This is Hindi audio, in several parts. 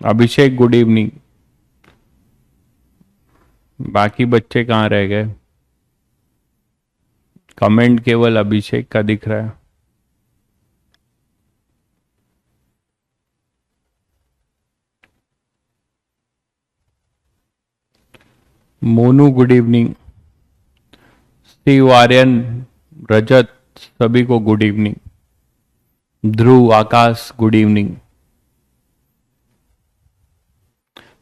अभिषेक गुड इवनिंग। बाकी बच्चे कहाँ रह गए? कमेंट केवल अभिषेक का दिख रहा है। Monu good evening. Steve, Aryan, Rajat, सभी को good evening. Dhruv, Akash good evening.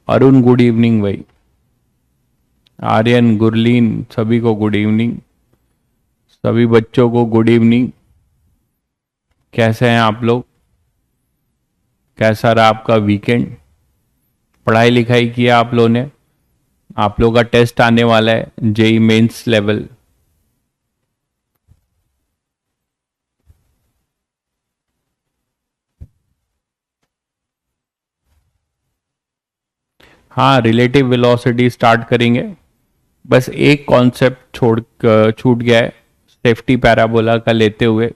Arun good evening भाई। आर्यन, गुरलीन, सभी को गुड इवनिंग। सभी बच्चों को गुड इवनिंग। कैसे हैं आप लोग? कैसा रहा आपका वीकेंड? पढ़ाई लिखाई किया आप लोगों ने? आप लोगों का टेस्ट आने वाला है, जेई मेंस लेवल। हाँ, रिलेटिव वेलोसिटी स्टार्ट करेंगे। बस एक कॉन्सेप्ट छूट गया है, सेफ्टी पैराबोला का लेते हुए।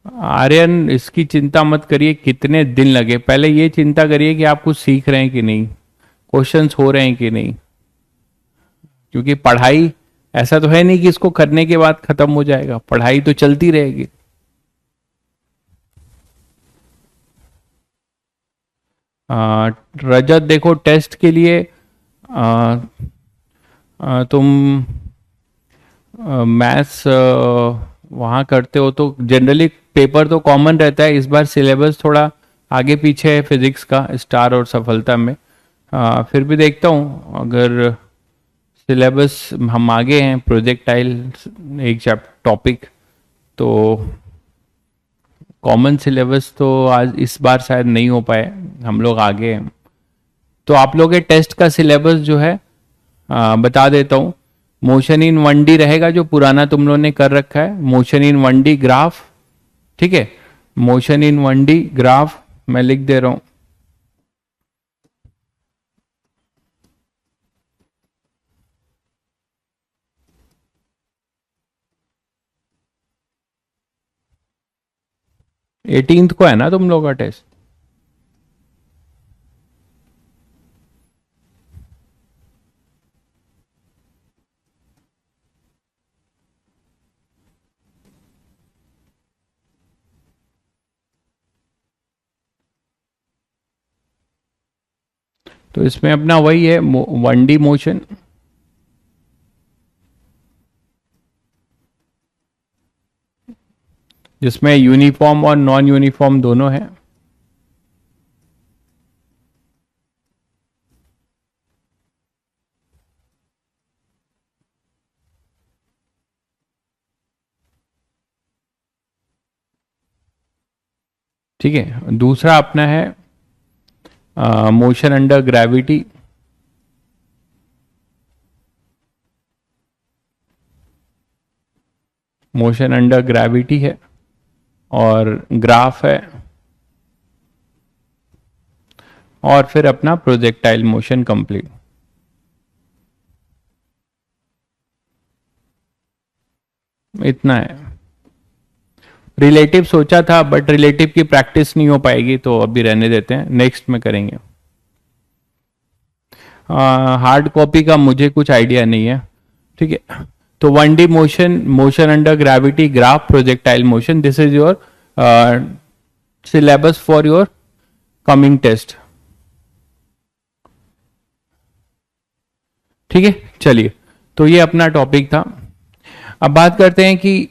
आर्यन, इसकी चिंता मत करिए कितने दिन लगे, पहले ये चिंता करिए कि आप कुछ सीख रहे हैं कि नहीं, क्वेश्चंस हो रहे हैं कि नहीं। क्योंकि पढ़ाई ऐसा तो है नहीं कि इसको करने के बाद खत्म हो जाएगा, पढ़ाई तो चलती रहेगी। रजत देखो, टेस्ट के लिए आ, तुम मैथ्स वहाँ करते हो तो जनरली पेपर तो कॉमन रहता है। इस बार सिलेबस थोड़ा आगे पीछे है फिजिक्स का, स्टार और सफलता में। फिर भी देखता हूँ, अगर सिलेबस हम आगे हैं, प्रोजेक्टाइल एक टॉपिक, तो कॉमन सिलेबस तो आज इस बार शायद नहीं हो पाए, हम लोग आगे हैं। तो आप लोग के टेस्ट का सिलेबस जो है बता देता हूँ। मोशन इन 1D रहेगा, जो पुराना तुम लोगों ने कर रखा है, मोशन इन 1D ग्राफ। ठीक है, मोशन इन 1D ग्राफ मैं लिख दे रहा हूं। एटीनथ को है ना तुम लोग का टेस्ट? तो इसमें अपना वही है, 1D मोशन। जिसमें यूनिफॉर्म और नॉन यूनिफॉर्म दोनों है। ठीक है, दूसरा अपना है motion under gravity. Motion under gravity है और ग्राफ है, और फिर अपना प्रोजेक्टाइल मोशन कंप्लीट। इतना है। रिलेटिव सोचा था, बट रिलेटिव की प्रैक्टिस नहीं हो पाएगी, तो अभी रहने देते हैं, नेक्स्ट में करेंगे। हार्ड कॉपी का मुझे कुछ आइडिया नहीं है। ठीक है, तो 1D motion, motion under gravity, graph, projectile motion, this is your syllabus for your coming test. ठीक है, चलिए, तो ये अपना टॉपिक था। अब बात करते हैं कि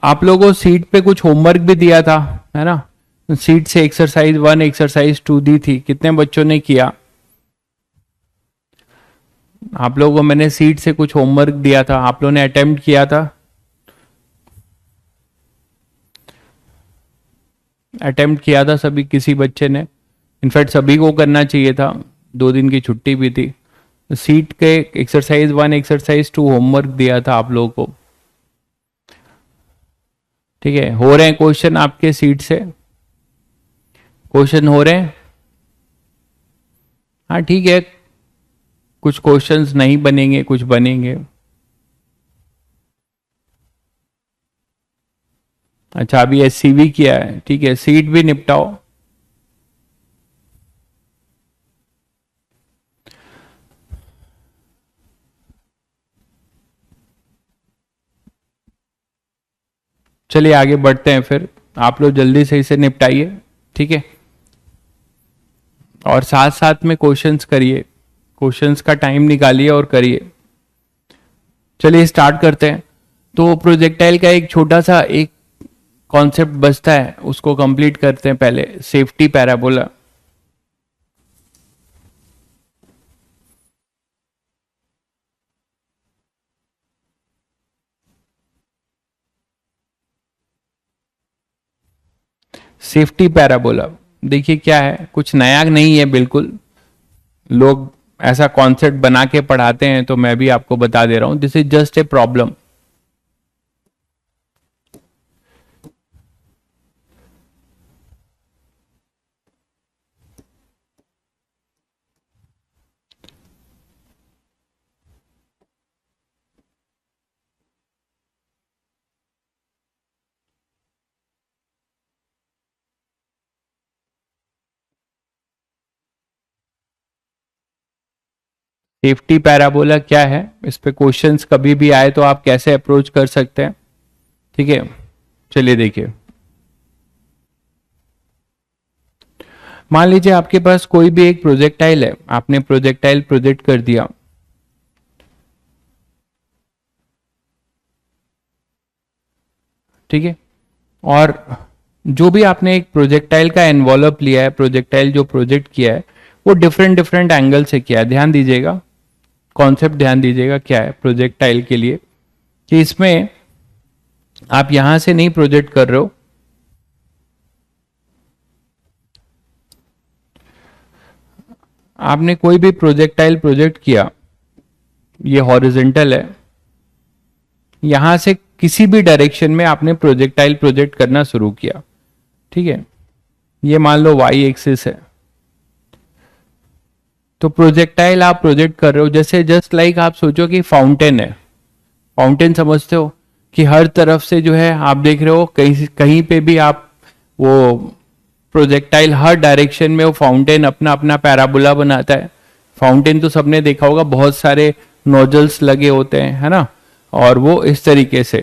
आप लोगों को सीट पे कुछ होमवर्क भी दिया था, है ना? सीट से एक्सरसाइज 1, एक्सरसाइज 2 दी थी, कितने बच्चों ने किया? आप लोगों को मैंने सीट से कुछ होमवर्क दिया था, आप लोगों ने अटेम्प्ट किया था? अटेम्प्ट किया था सभी, किसी बच्चे ने? इनफैक्ट सभी को करना चाहिए था, 2 दिन की छुट्टी भी थी। सीट के एक्सरसाइज 1, एक्सरसाइज 2 होमवर्क दिया था आप लोगों को। ठीक है, हो रहे हैं क्वेश्चन आपके सीट से? क्वेश्चन हो रहे हैं? हाँ ठीक है, कुछ क्वेश्चंस नहीं बनेंगे, कुछ बनेंगे। अच्छा, अभी एससीवी किया है, ठीक है, सीट भी निपटाओ। चलिए आगे बढ़ते हैं फिर, आप लोग जल्दी से इसे निपटाइए, ठीक है, और साथ साथ में क्वेश्चंस करिए, क्वेश्चंस का टाइम निकालिए और करिए। चलिए स्टार्ट करते हैं। तो प्रोजेक्टाइल का एक छोटा सा एक कॉन्सेप्ट बचता है, उसको कंप्लीट करते हैं पहले, सेफ्टी पैराबोला। सेफ्टी पैराबोला देखिए क्या है, कुछ नया नहीं है बिल्कुल, लोग ऐसा कॉन्सेप्ट बना के पढ़ाते हैं, तो मैं भी आपको बता दे रहा हूं, this is just a problem. Safety parabola क्या है, इस पे क्वेश्चंस कभी भी आए तो आप कैसे अप्रोच कर सकते हैं, ठीक है। चलिए देखिए, मान लीजिए आपके पास कोई भी एक प्रोजेक्टाइल है, आपने प्रोजेक्टाइल प्रोजेक्ट कर दिया, ठीक है, और जो भी आपने एक प्रोजेक्टाइल का एनवॉलप लिया है, प्रोजेक्टाइल जो प्रोजेक्ट किया है, वो डिफरेंट डिफरेंट एंगल से किया है। ध्यान दीजिएगा, कॉन्सेप्ट ध्यान दीजिएगा क्या है प्रोजेक्टाइल के लिए, कि इसमें आप यहां से नहीं प्रोजेक्ट कर रहे हो, आपने कोई भी प्रोजेक्टाइल प्रोजेक्ट किया, ये हॉरिजेंटल है, यहां से किसी भी डायरेक्शन में आपने प्रोजेक्टाइल प्रोजेक्ट करना शुरू किया, ठीक है, ये मान लो वाई एक्सिस है, तो प्रोजेक्टाइल आप प्रोजेक्ट कर रहे हो, जैसे जस्ट लाइक आप सोचो कि फाउंटेन है, फाउंटेन समझते हो, कि हर तरफ से जो है आप देख रहे हो, कहीं कहीं पे भी आप वो प्रोजेक्टाइल हर डायरेक्शन में वो फाउंटेन अपना अपना पैराबोला बनाता है। फाउंटेन तो सबने देखा होगा, बहुत सारे नोजल्स लगे होते हैं, है ना, और वो इस तरीके से,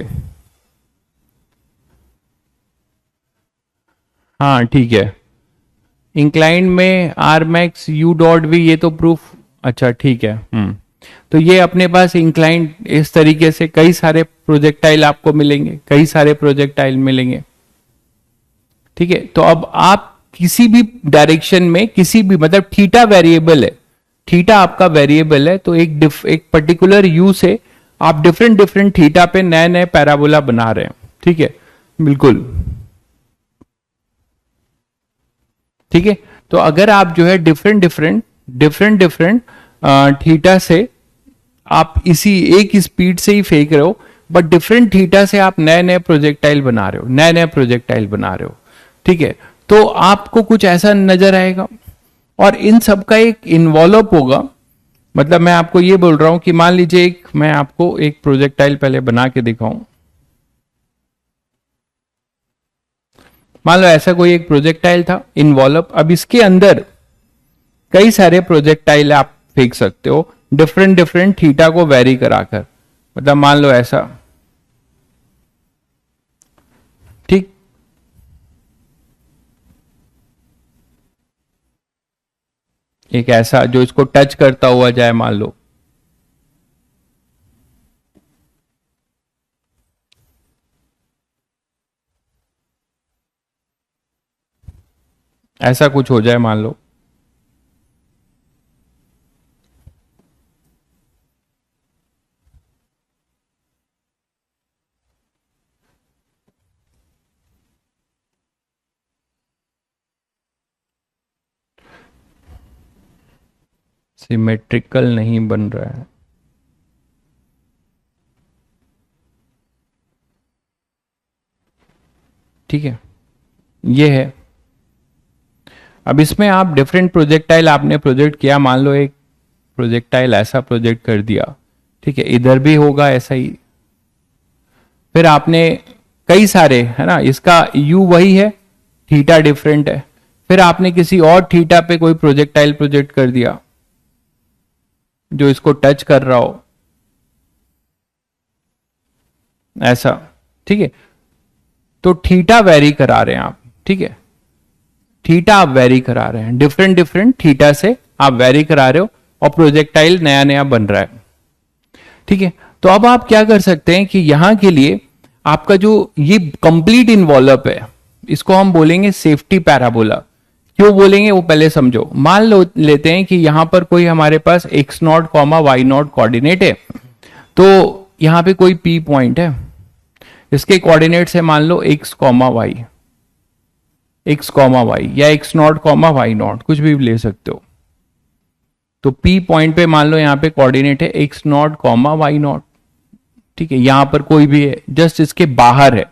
हाँ ठीक है, इंक्लाइंड में R max u dot v, ये तो प्रूफ, अच्छा ठीक है, तो ये अपने पास इंक्लाइंड इस तरीके से कई सारे प्रोजेक्टाइल आपको मिलेंगे, कई सारे प्रोजेक्टाइल मिलेंगे, ठीक है। तो अब आप किसी भी डायरेक्शन में, किसी भी, मतलब थीटा वेरिएबल है, थीटा आपका वेरिएबल है, तो एक पर्टिकुलर यू से आप डिफरेंट डिफरेंट थीटा पे नए नए पैराबोला बना रहे हैं, ठीक है, बिल्कुल, ठीक है। तो अगर आप जो है डिफरेंट डिफरेंट थीटा से आप इसी एक स्पीड से ही फेंक रहे हो, बट डिफरेंट थीटा से आप नए नए प्रोजेक्टाइल बना रहे हो, नए नए प्रोजेक्टाइल बना रहे हो, ठीक है, तो आपको कुछ ऐसा नजर आएगा, और इन सब का एक इन्वॉल्व होगा। मतलब मैं आपको ये बोल रहा हूं कि मान लीजिए एक, मैं आपको एक प्रोजेक्टाइल पहले बना के दिखाऊं, मान लो ऐसा कोई एक प्रोजेक्टाइल था इन्वॉल्व, अब इसके अंदर कई सारे प्रोजेक्टाइल आप फेंक सकते हो, डिफरेंट डिफरेंट थीटा को वेरी कराकर, मतलब मान लो ऐसा, ठीक, एक ऐसा जो इसको टच करता हुआ जाए, मान लो ऐसा कुछ हो जाए, मान लो, सिमेट्रिकल नहीं बन रहा है, ठीक है, ये है। अब इसमें आप डिफरेंट प्रोजेक्टाइल आपने प्रोजेक्ट किया, मान लो एक प्रोजेक्टाइल ऐसा प्रोजेक्ट कर दिया, ठीक है, इधर भी होगा ऐसा ही, फिर आपने कई सारे है ना, इसका u वही है, थीटा डिफरेंट है, फिर आपने किसी और थीटा पे कोई प्रोजेक्टाइल प्रोजेक्ट कर दिया जो इसको टच कर रहा हो, ऐसा, ठीक है। तो थीटा वेरी करा रहे हैं आप, ठीक है, थीटा आप वेरी करा रहे हैं, डिफरेंट डिफरेंट थीटा से आप वेरी करा रहे हो और प्रोजेक्टाइल नया नया बन रहा है, ठीक है। तो अब आप क्या कर सकते हैं कि यहां के लिए आपका जो ये कंप्लीट इन्वॉल्व है, इसको हम बोलेंगे सेफ्टी पैराबोला। क्यों बोलेंगे वो पहले समझो। मान लो लेते हैं कि यहां पर कोई हमारे पास x not comma y not coordinate है, तो यहां पे कोई p पॉइंट है, इसके कोऑर्डिनेट्स है मान लो x कॉमा y, या x not comma y not, कुछ भी ले सकते हो। तो p पॉइंट पे मान लो यहां पे कोऑर्डिनेट है x not comma y not, ठीक है, यहां पर कोई भी है, जस्ट इसके बाहर है।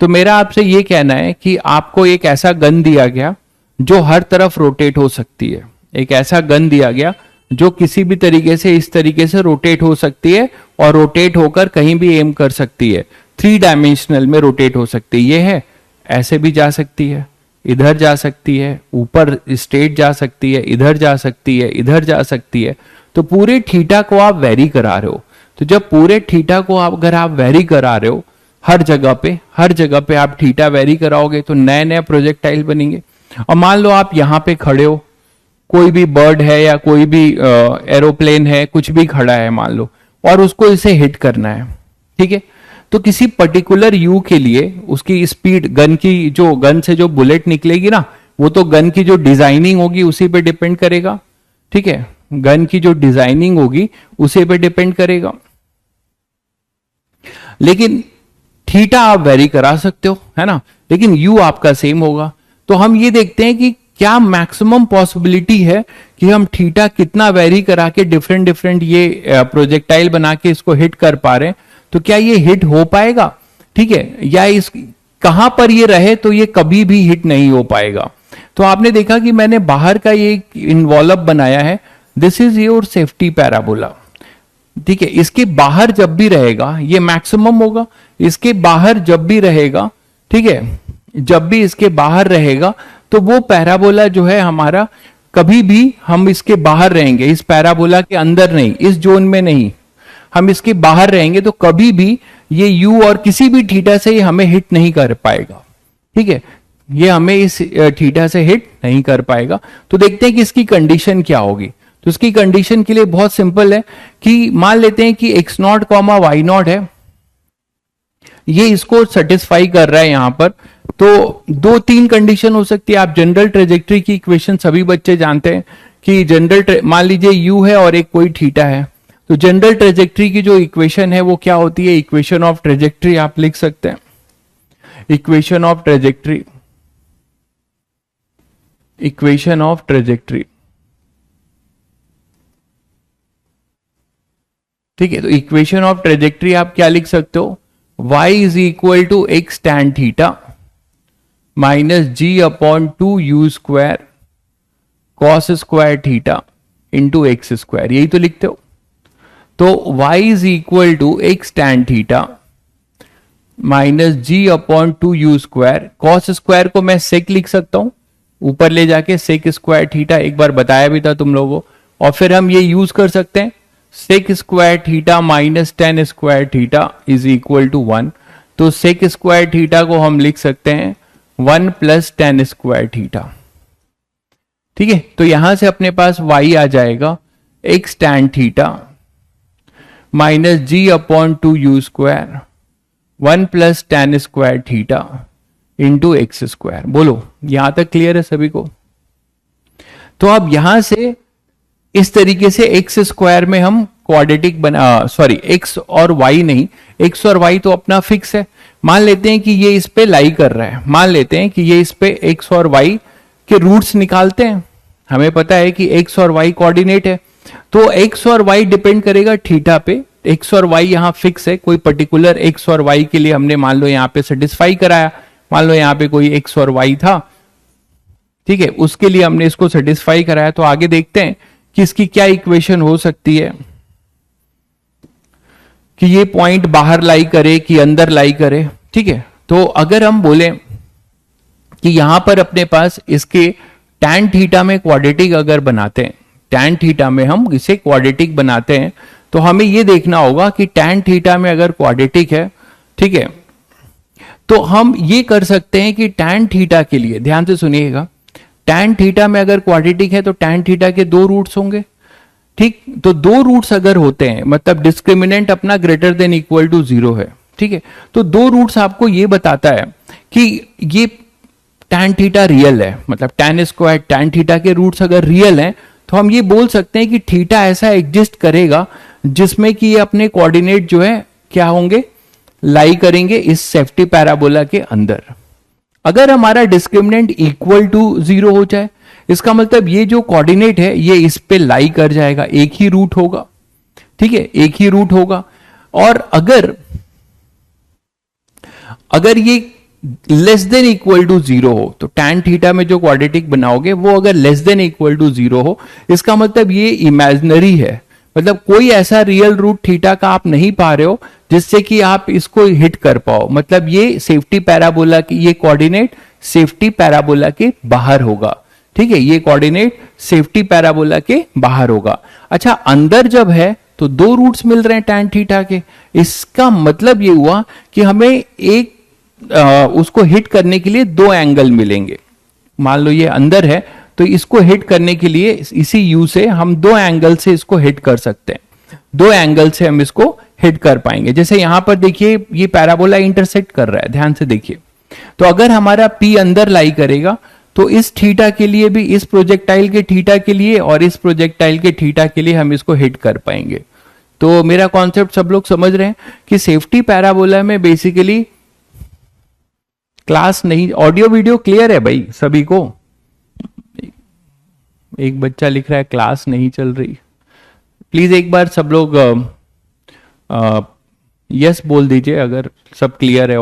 तो मेरा आपसे ये कहना है कि आपको एक ऐसा गन दिया गया जो हर तरफ रोटेट हो सकती है, एक ऐसा गन दिया गया जो किसी भी तरीके से इस तरीके से रोटेट हो सकती है और रोटेट होकर कहीं भी एम कर सकती है, 3 डायमेंशनल में रोटेट हो सकती है। ये है, ऐसे भी जा सकती है, इधर जा सकती है, ऊपर स्ट्रेट जा सकती है, इधर जा सकती है, इधर जा सकती है। तो पूरे थीटा को आप वेरी करा रहे हो। तो जब पूरे थीटा को अगर आप वेरी करा रहे हो हर जगह पे आप थीटा वेरी कराओगे तो नए नए प्रोजेक्टाइल बनेंगे। और मान लो आप यहां पे खड़े हो, कोई भी बर्ड है या कोई भी एरोप्लेन है, कुछ भी खड़ा है मान लो, और उसको इसे हिट करना है, ठीक है। तो किसी पर्टिकुलर यू के लिए उसकी स्पीड, गन की जो गन से जो बुलेट निकलेगी ना, वो तो गन की जो डिजाइनिंग होगी उसी पे डिपेंड करेगा, ठीक है, गन की जो डिजाइनिंग होगी उसी पे डिपेंड करेगा। लेकिन थीटा आप वेरी करा सकते हो, है ना, लेकिन यू आपका सेम होगा। तो हम ये देखते हैं कि क्या मैक्सिमम पॉसिबिलिटी है कि हम थीटा कितना वेरी करा के डिफरेंट डिफरेंट ये प्रोजेक्टाइल बना के इसको हिट कर पा रहे हैं, तो क्या ये हिट हो पाएगा, ठीक है, या इस कहां पर ये रहे तो ये कभी भी हिट नहीं हो पाएगा। तो आपने देखा कि मैंने बाहर का ये इन्वॉल्व बनाया है, this is your safety parabola, ठीक है। इसके बाहर जब भी रहेगा ये मैक्सिमम होगा, इसके बाहर जब भी रहेगा, ठीक है, जब भी इसके बाहर रहेगा तो वो पैराबोला जो है हमारा, कभी भी हम इसके बाहर रहेंगे, इस पैराबोला के अंदर नहीं, इस जोन में नहीं, हम इसके बाहर रहेंगे तो कभी भी ये u और किसी भी थीटा से ये हमें हिट नहीं कर पाएगा, ठीक है, ये हमें इस थीटा से हिट नहीं कर पाएगा। तो देखते हैं कि इसकी कंडीशन क्या होगी। तो इसकी कंडीशन के लिए बहुत सिंपल है कि मान लेते हैं कि x not comma y not है, ये इसको सेटिस्फाई कर रहा है यहां पर। तो 2-3 कंडीशन हो सकती है। आप जनरल ट्रेजेक्ट्री की इक्वेशन सभी बच्चे जानते हैं कि जनरल, मान लीजिए u है और एक कोई थीटा है, तो जनरल ट्रेजेक्ट्री की जो इक्वेशन है वो क्या होती है, इक्वेशन ऑफ ट्रेजेक्ट्री आप लिख सकते हैं, equation of trajectory, equation of trajectory, ठीक है। तो इक्वेशन ऑफ ट्रेजेक्ट्री आप क्या लिख सकते हो, y is equal to x tan theta minus g upon 2u square cos square theta into x square, यही तो लिखते हो। तो y is equal to x tan theta minus g upon 2u square, cos square को मैं सेक लिख सकता हूं, ऊपर ले जाके सेक स्क्वायर थीटा, एक बार बताया भी था तुम लोगों को। और फिर हम ये यूज कर सकते हैं, sec square theta minus tan square theta is equal to 1। तो सेक स्क्वायर थीटा को हम लिख सकते हैं 1 प्लस टेन स्क्वायर थीटा, ठीक है। तो यहां से अपने पास y आ जाएगा x tan theta minus g upon 2u square 1 plus tan square theta into x square. बोलो यहां तक क्लियर है सभी को। तो अब यहां से इस तरीके से एक्स स्क्वायर में हम क्वाड्रेटिक बना, सॉरी एक्स और वाई नहीं, एक्स और वाई तो अपना फिक्स है। मान लेते हैं कि ये इस पे लाई कर रहा है, मान लेते हैं कि ये इस पे एक्स और वाई के रूट्स निकालते हैं। हमें पता है कि एक्स और वाई कोऑर्डिनेट है, तो एक्स और वाई डिपेंड करेगा थीटा पे। एक्स और वाई यहाँ फिक्स है, कोई पर्टिकुलर एक्स और वाई के लिए हमने मान लो यहाँ पे सेटिस्फाई कराया, मान लो यहाँ पे कोई एक्स और वाई था, ठीक है, उसके लिए हमने इसको सेटिस्फाई कराया। तो आगे देखते हैं कि इसकी क्या इक्वेशन हो सकती है कि ये पॉइंट बाहर लाई करे कि अंदर लाई करे, ठीक है। तो अगर हम बोले कि यहां पर अपने पास इसके tan थीटा में क्वाड्रेटिक अगर बनाते हैं, tan थीटा में हम इसे क्वाड्रेटिक बनाते हैं, तो हमें यह देखना होगा कि tan थीटा में अगर क्वाड्रेटिक है, ठीक है, तो हम ये कर सकते हैं कि tan थीटा के लिए, ध्यान से सुनिएगा, tan थीटा में अगर क्वाड्रेटिक है तो tan थीटा के दो रूट्स होंगे, ठीक। तो दो रूट्स अगर होते हैं, मतलब डिस्क्रिमिनेंट अपना ग्रेटर देन इक्वल टू 0 है, ठीक है, तो दो रूट्स आपको ये बताता है कि ये tan थीटा रियल है, मतलब tan स्क्वायर tan थीटा के रूट्स अगर रियल हैं, तो हम ये बोल सकते हैं कि थीटा ऐसा एग्जिस्ट करेगा जिसमें कि ये अपने कोऑर्डिनेट जो है क्या होंगे, लाई करेंगे इस सेफ्टी पैराबोला के अंदर। अगर हमारा डिस्क्रिमिनेंट इक्वल टू 0 हो जाए, इसका मतलब ये जो कोऑर्डिनेट है ये इस पे लाई कर जाएगा, एक ही रूट होगा, ठीक है, एक ही रूट होगा। और अगर ये लेस देन इक्वल टू 0 हो, तो tan थीटा में जो क्वाड्रेटिक बनाओगे वो अगर लेस देन इक्वल टू 0 हो, इसका मतलब ये इमेजिनरी है, मतलब कोई ऐसा रियल रूट थीटा का आप नहीं पा रहे हो जिससे कि आप इसको हिट कर पाओ, मतलब ये सेफ्टी पैराबोला की, ये कोऑर्डिनेट सेफ्टी पैराबोला के बाहर होगा, ठीक है, ये कोऑर्डिनेट सेफ्टी पैराबोला के बाहर होगा। अच्छा, अंदर जब है तो दो रूट्स मिल रहे हैं tan थीटा के, इसका मतलब ये हुआ कि हमें एक उसको हिट करने के लिए दो एंगल मिलेंगे। मान लो ये अंदर है, तो इसको हिट करने के लिए इसी U से हम दो एंगल से इसको हिट कर सकते हैं, दो एंगल से हम इसको हिट कर पाएंगे। जैसे यहां पर देखिए ये पैराबोला इंटरसेक्ट कर रहा है, ध्यान से देखिए, तो अगर हमारा P अंदर लाई करेगा तो इस थीटा के लिए भी, इस प्रोजेक्टाइल के थीटा के लिए और इस प्रोजेक्टाइल के थीटा के लिए हम इसको हिट कर पाएंगे। तो मेरा कॉन्सेप्ट सब लोग समझ रहे हैं कि सेफ्टी पैराबोला में बेसिकली क्लास नहीं, ऑडियो वीडियो क्लियर है भाई सभी को? एक बच्चा लिख रहा है क्लास नहीं चल रही, प्लीज एक बार सब लोग यस बोल दीजिए अगर सब क्लियर है,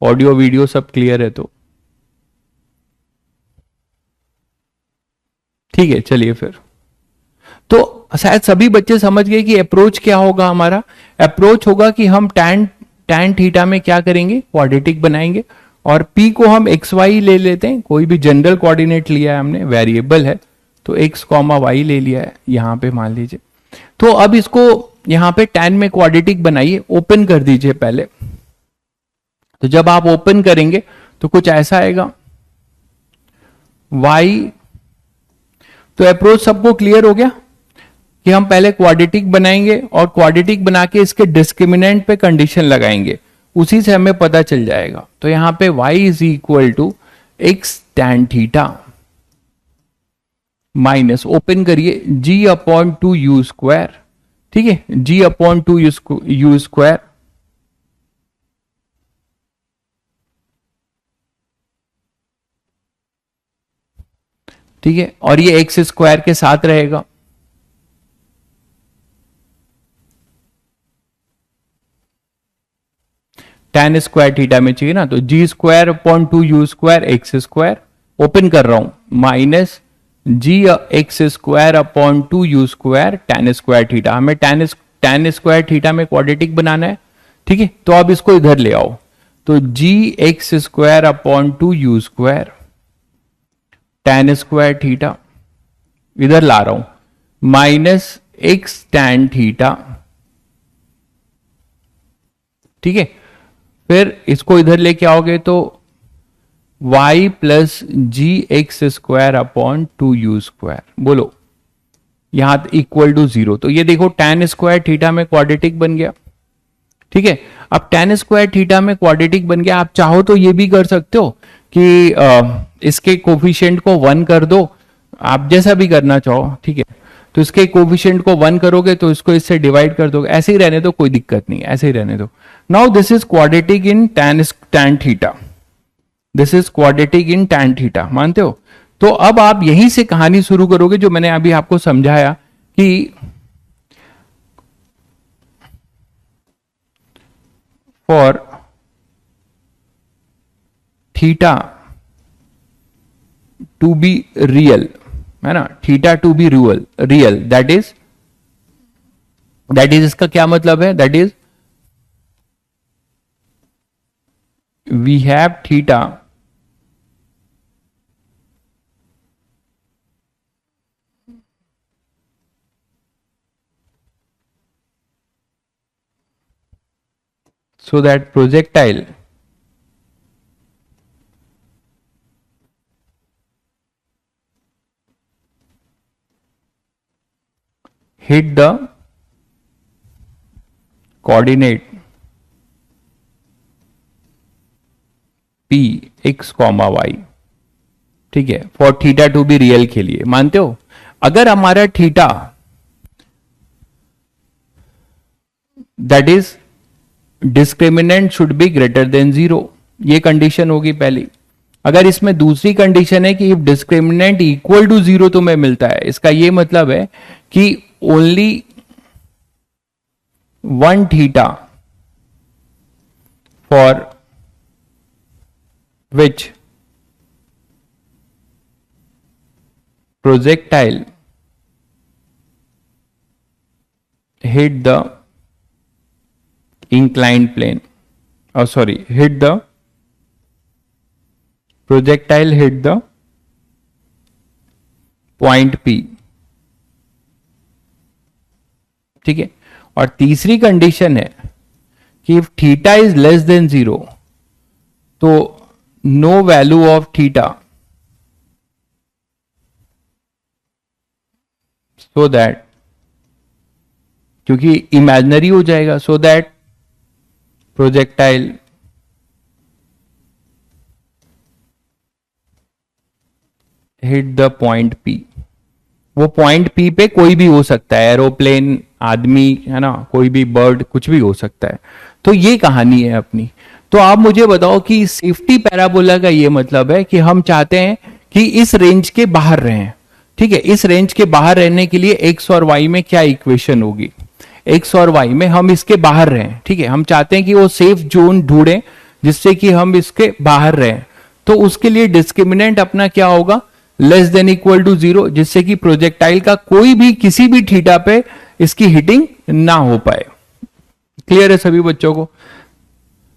ऑडियो वीडियो सब क्लियर है तो ठीक है। चलिए फिर, तो शायद सभी बच्चे समझ गए कि अप्रोच क्या होगा। हमारा अप्रोच होगा कि हम tan थीटा में क्या करेंगे, क्वाड्रेटिक बनाएंगे, और P को हम एक्स वाई ले लेते हैं, कोई भी जनरल कोऑर्डिनेट लिया है हमने, वेरिएबल है तो x, y ले लिया है यहां पे मान लीजिए। तो अब इसको यहां पे tan में क्वाड्रेटिक बनाइए, ओपन कर दीजिए पहले। तो जब आप ओपन करेंगे तो कुछ ऐसा आएगा y, तो अप्रोच सबको क्लियर हो गया कि हम पहले क्वाड्रेटिक बनाएंगे और क्वाड्रेटिक बना के इसके डिस्क्रिमिनेंट पे कंडीशन लगाएंगे, उसी से हमें पता चल जाएगा। तो यहां पे y is equal to x tan theta minus, open करिए, g अपॉन 2u स्क्वायर, ठीक है, g अपॉन 2u स्क्वायर, ठीक है, और ये एक्स स्क्वायर के साथ रहेगा, tan स्क्वायर थीटा में चाहिए ना, तो g square upon 2u square x square, open कर रहा हूं, minus g x square upon 2u square tan square theta. हमें tan स्क्वायर थीटा में क्वाड्रेटिक बनाना है, ठीक है, तो अब इसको इधर ले आओ, तो g x square upon 2u square tan square theta, इधर ला रहा हूं, माइनस एक्स tan थीटा, ठीक है, फिर इसको इधर लेके आओगे तो y plus g x square upon 2u square, बोलो यहां इक्वल टू 0। तो ये देखो tan स्क्वायर थीटा में क्वाड्रेटिक बन गया, ठीक है। अब tan स्क्वायर थीटा में क्वाड्रेटिक बन गया, आप चाहो तो ये भी कर सकते हो कि इसके कोफिशिएंट को 1 कर दो, आप जैसा भी करना चाहो, ठीक है। तो इसके कोफिशिएंट को 1 करोगे तो इसको इससे डिवाइड कर दोगे, ऐसे ही रहने दो, कोई दिक्कत नहीं, ऐसे ही रहने दो। Now this is quadratic in tan theta, this is quadratic in tan theta, मानते हो? तो अब आप यहीं से कहानी शुरू करोगे जो मैंने अभी आपको समझाया कि for theta to be real, है ना, theta to be real, that is इसका क्या मतलब है, that is we have theta so that projectile hit the coordinate p x comma y, ठीक है, for theta to be real के लिए। मानते हो अगर हमारा theta that is discriminant should be greater then 0, ये कंडीशन होगी पहली। अगर इसमें दूसरी कंडीशन है कि इफ डिस्क्रिमिनेंट इक्वल टू 0 तुम्हें मिलता है, इसका ये मतलब है कि only one theta for which projectile hit the inclined plane, oh sorry, hit the projectile hit the point P, ठीक है। और तीसरी कंडीशन है कि if theta is less than 0 तो no value of theta so that, क्योंकि इमेजिनरी हो जाएगा, so that projectile hit the point P. वो पॉइंट पी पे कोई भी हो सकता है, एरोप्लेन, आदमी, है ना, कोई भी बर्ड, कुछ भी हो सकता है। तो ये कहानी है अपनी। तो आप मुझे बताओ कि सेफ्टी पैराबोला का ये मतलब है कि हम चाहते हैं कि इस रेंज के बाहर रहें, ठीक है। इस रेंज के बाहर रहने के लिए एक्स और वाई में क्या इक्वेशन होगी, एक्स और वाई में हम इसके बाहर रहें, ठीक है। हम चाहते हैं कि वो सेफ जोन ढूंढें जिससे कि हम इसके बाहर रहें। तो उसके लिए डिस्क्रिमिनेंट अपना क्या होगा, लेस देन इक्वल टू 0, जिससे कि प्रोजेक्टाइल का कोई भी किसी भी थीटा पे इसकी हिटिंग ना हो पाए। क्लियर है सभी बच्चों को?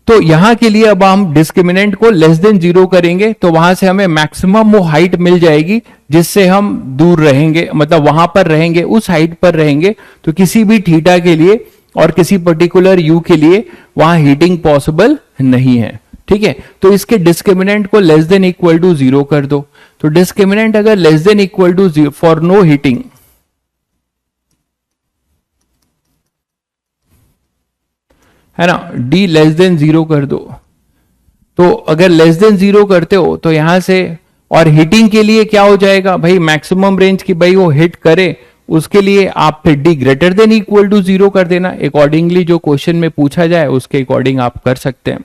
तो यहां के लिए अब हम डिस्क्रिमिनेंट को लेस देन 0 करेंगे तो वहां से हमें मैक्सिमम वो हाइट मिल जाएगी जिससे हम दूर रहेंगे, मतलब वहां पर रहेंगे, उस हाइट पर रहेंगे। तो किसी भी थीटा के लिए और किसी पर्टिकुलर यू के लिए वहां हीटिंग पॉसिबल नहीं है, ठीक है। तो इसके डिस्क्रिमिनेंट को लेस देन इक्वल टू 0 कर दो। तो डिस्क्रिमिनेंट अगर less than equal to 0 for no hitting, है ना, डी लेस देन 0 कर दो। तो अगर लेस देन 0 करते हो तो यहां से, और हीटिंग के लिए क्या हो जाएगा भाई, मैक्सिमम रेंज की भाई वो हिट करे, उसके लिए आप फिर D greater than equal to 0 कर देना। अकॉर्डिंगली जो क्वेश्चन में पूछा जाए उसके अकॉर्डिंग आप कर सकते हैं,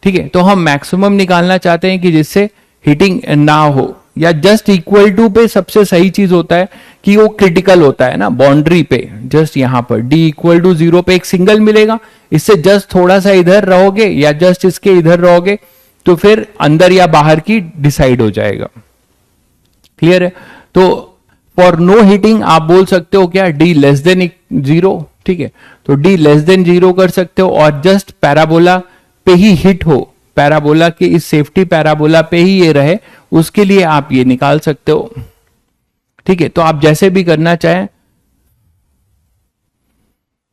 ठीक है। तो हम मैक्सिमम निकालना चाहते हैं कि जिससे हिटिंग ना हो, या जस्ट इक्वल टू पे सबसे सही चीज होता है कि वो क्रिटिकल होता है ना, बाउंड्री पे, जस्ट यहां पर डी इक्वल टू 0 पे एक सिंगल मिलेगा, इससे जस्ट थोड़ा सा इधर रहोगे या जस्ट इसके इधर रहोगे तो फिर अंदर या बाहर की डिसाइड हो जाएगा। क्लियर है? तो फॉर नो हीटिंग आप बोल सकते हो क्या, डी लेस देन 0, ठीक है। तो डी लेस देन 0 कर सकते हो और जस्ट पैराबोला पे ही हिट हो, पैराबोला के इस सेफ्टी पैराबोला पे ही ये रहे, उसके लिए आप ये निकाल सकते हो, ठीक है। तो आप जैसे भी करना चाहें।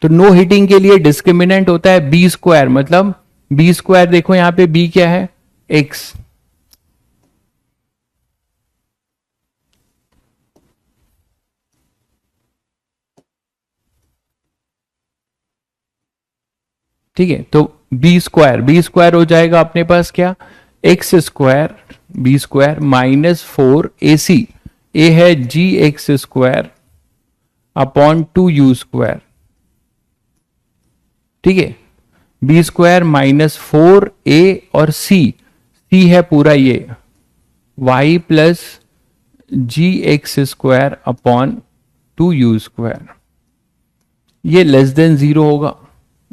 तो नो हीटिंग के लिए डिस्क्रिमिनेंट होता है बी स्क्वायर, मतलब बी स्क्वायर, देखो यहां पे बी क्या है, एक्स, ठीक है। तो बी स्क्वायर हो जाएगा अपने पास क्या, x square B square minus 4ac, A है g x square upon 2u square, ठीक है। बी स्क्वायर माइनस 4a और c है पूरा ये y plus g x square upon 2u square, ये लेस देन 0 होगा,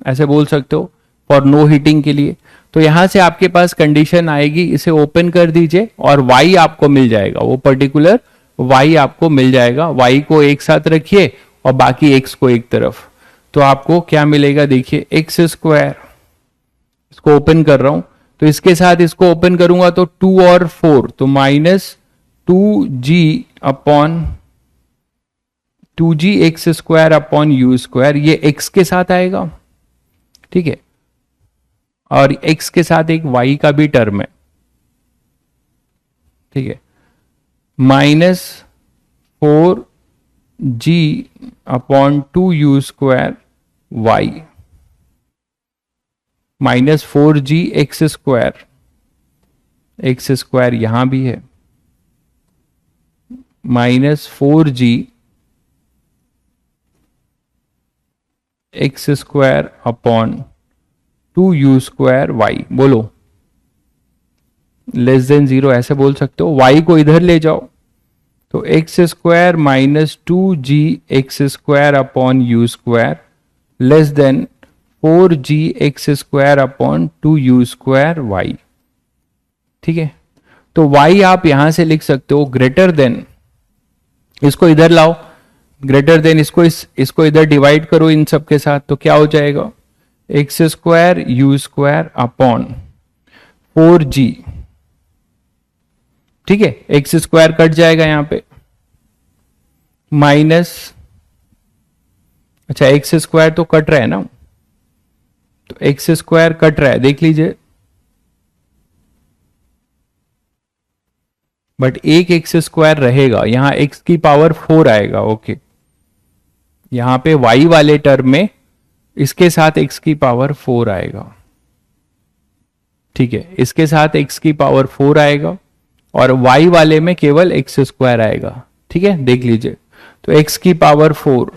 ऐसे बोल सकते हो फॉर नो हीटिंग के लिए। तो यहां से आपके पास कंडीशन आएगी, इसे ओपन कर दीजिए और y आपको मिल जाएगा, वो पर्टिकुलर y आपको मिल जाएगा। y को एक साथ रखिए और बाकी x को एक तरफ, तो आपको क्या मिलेगा देखिए, एक्स स्क्वायर, इसको ओपन कर रहा हूं, तो इसके साथ इसको ओपन करूंगा तो 2 और 4, तो minus 2g upon 2g x square upon u square, ये x के साथ आएगा, ठीक है, और x के साथ एक y का भी टर्म है, ठीक है, minus 4g upon 2u square y, minus 4g x square यहां भी है, minus 4g x square upon 2u square y, बोलो लेस देन 0 ऐसे बोल सकते हो, y को इधर ले जाओ तो x square minus 2g x square upon u square less than 4g x square upon 2u square y, ठीक है। तो y आप यहां से लिख सकते हो ग्रेटर देन, इसको इधर लाओ, ग्रेटर देन इसको इधर डिवाइड करो इन सब के साथ, तो क्या हो जाएगा, x square u square upon 4g, ठीक है, एक्स स्क्वायर कट जाएगा यहां पे, माइनस, अच्छा एक्स स्क्वायर तो कट रहा है ना, तो एक्स स्क्वायर कट रहा है देख लीजिए, बट एक एक्स स्क्वायर रहेगा, यहां एक्स की पावर 4 आएगा, ओके, यहां पे y वाले टर्म में इसके साथ x की पावर 4 आएगा, ठीक है, इसके साथ x की पावर 4 आएगा और y वाले में केवल एक्स स्क्वायर आएगा, ठीक है, देख लीजिए, तो x की पावर 4,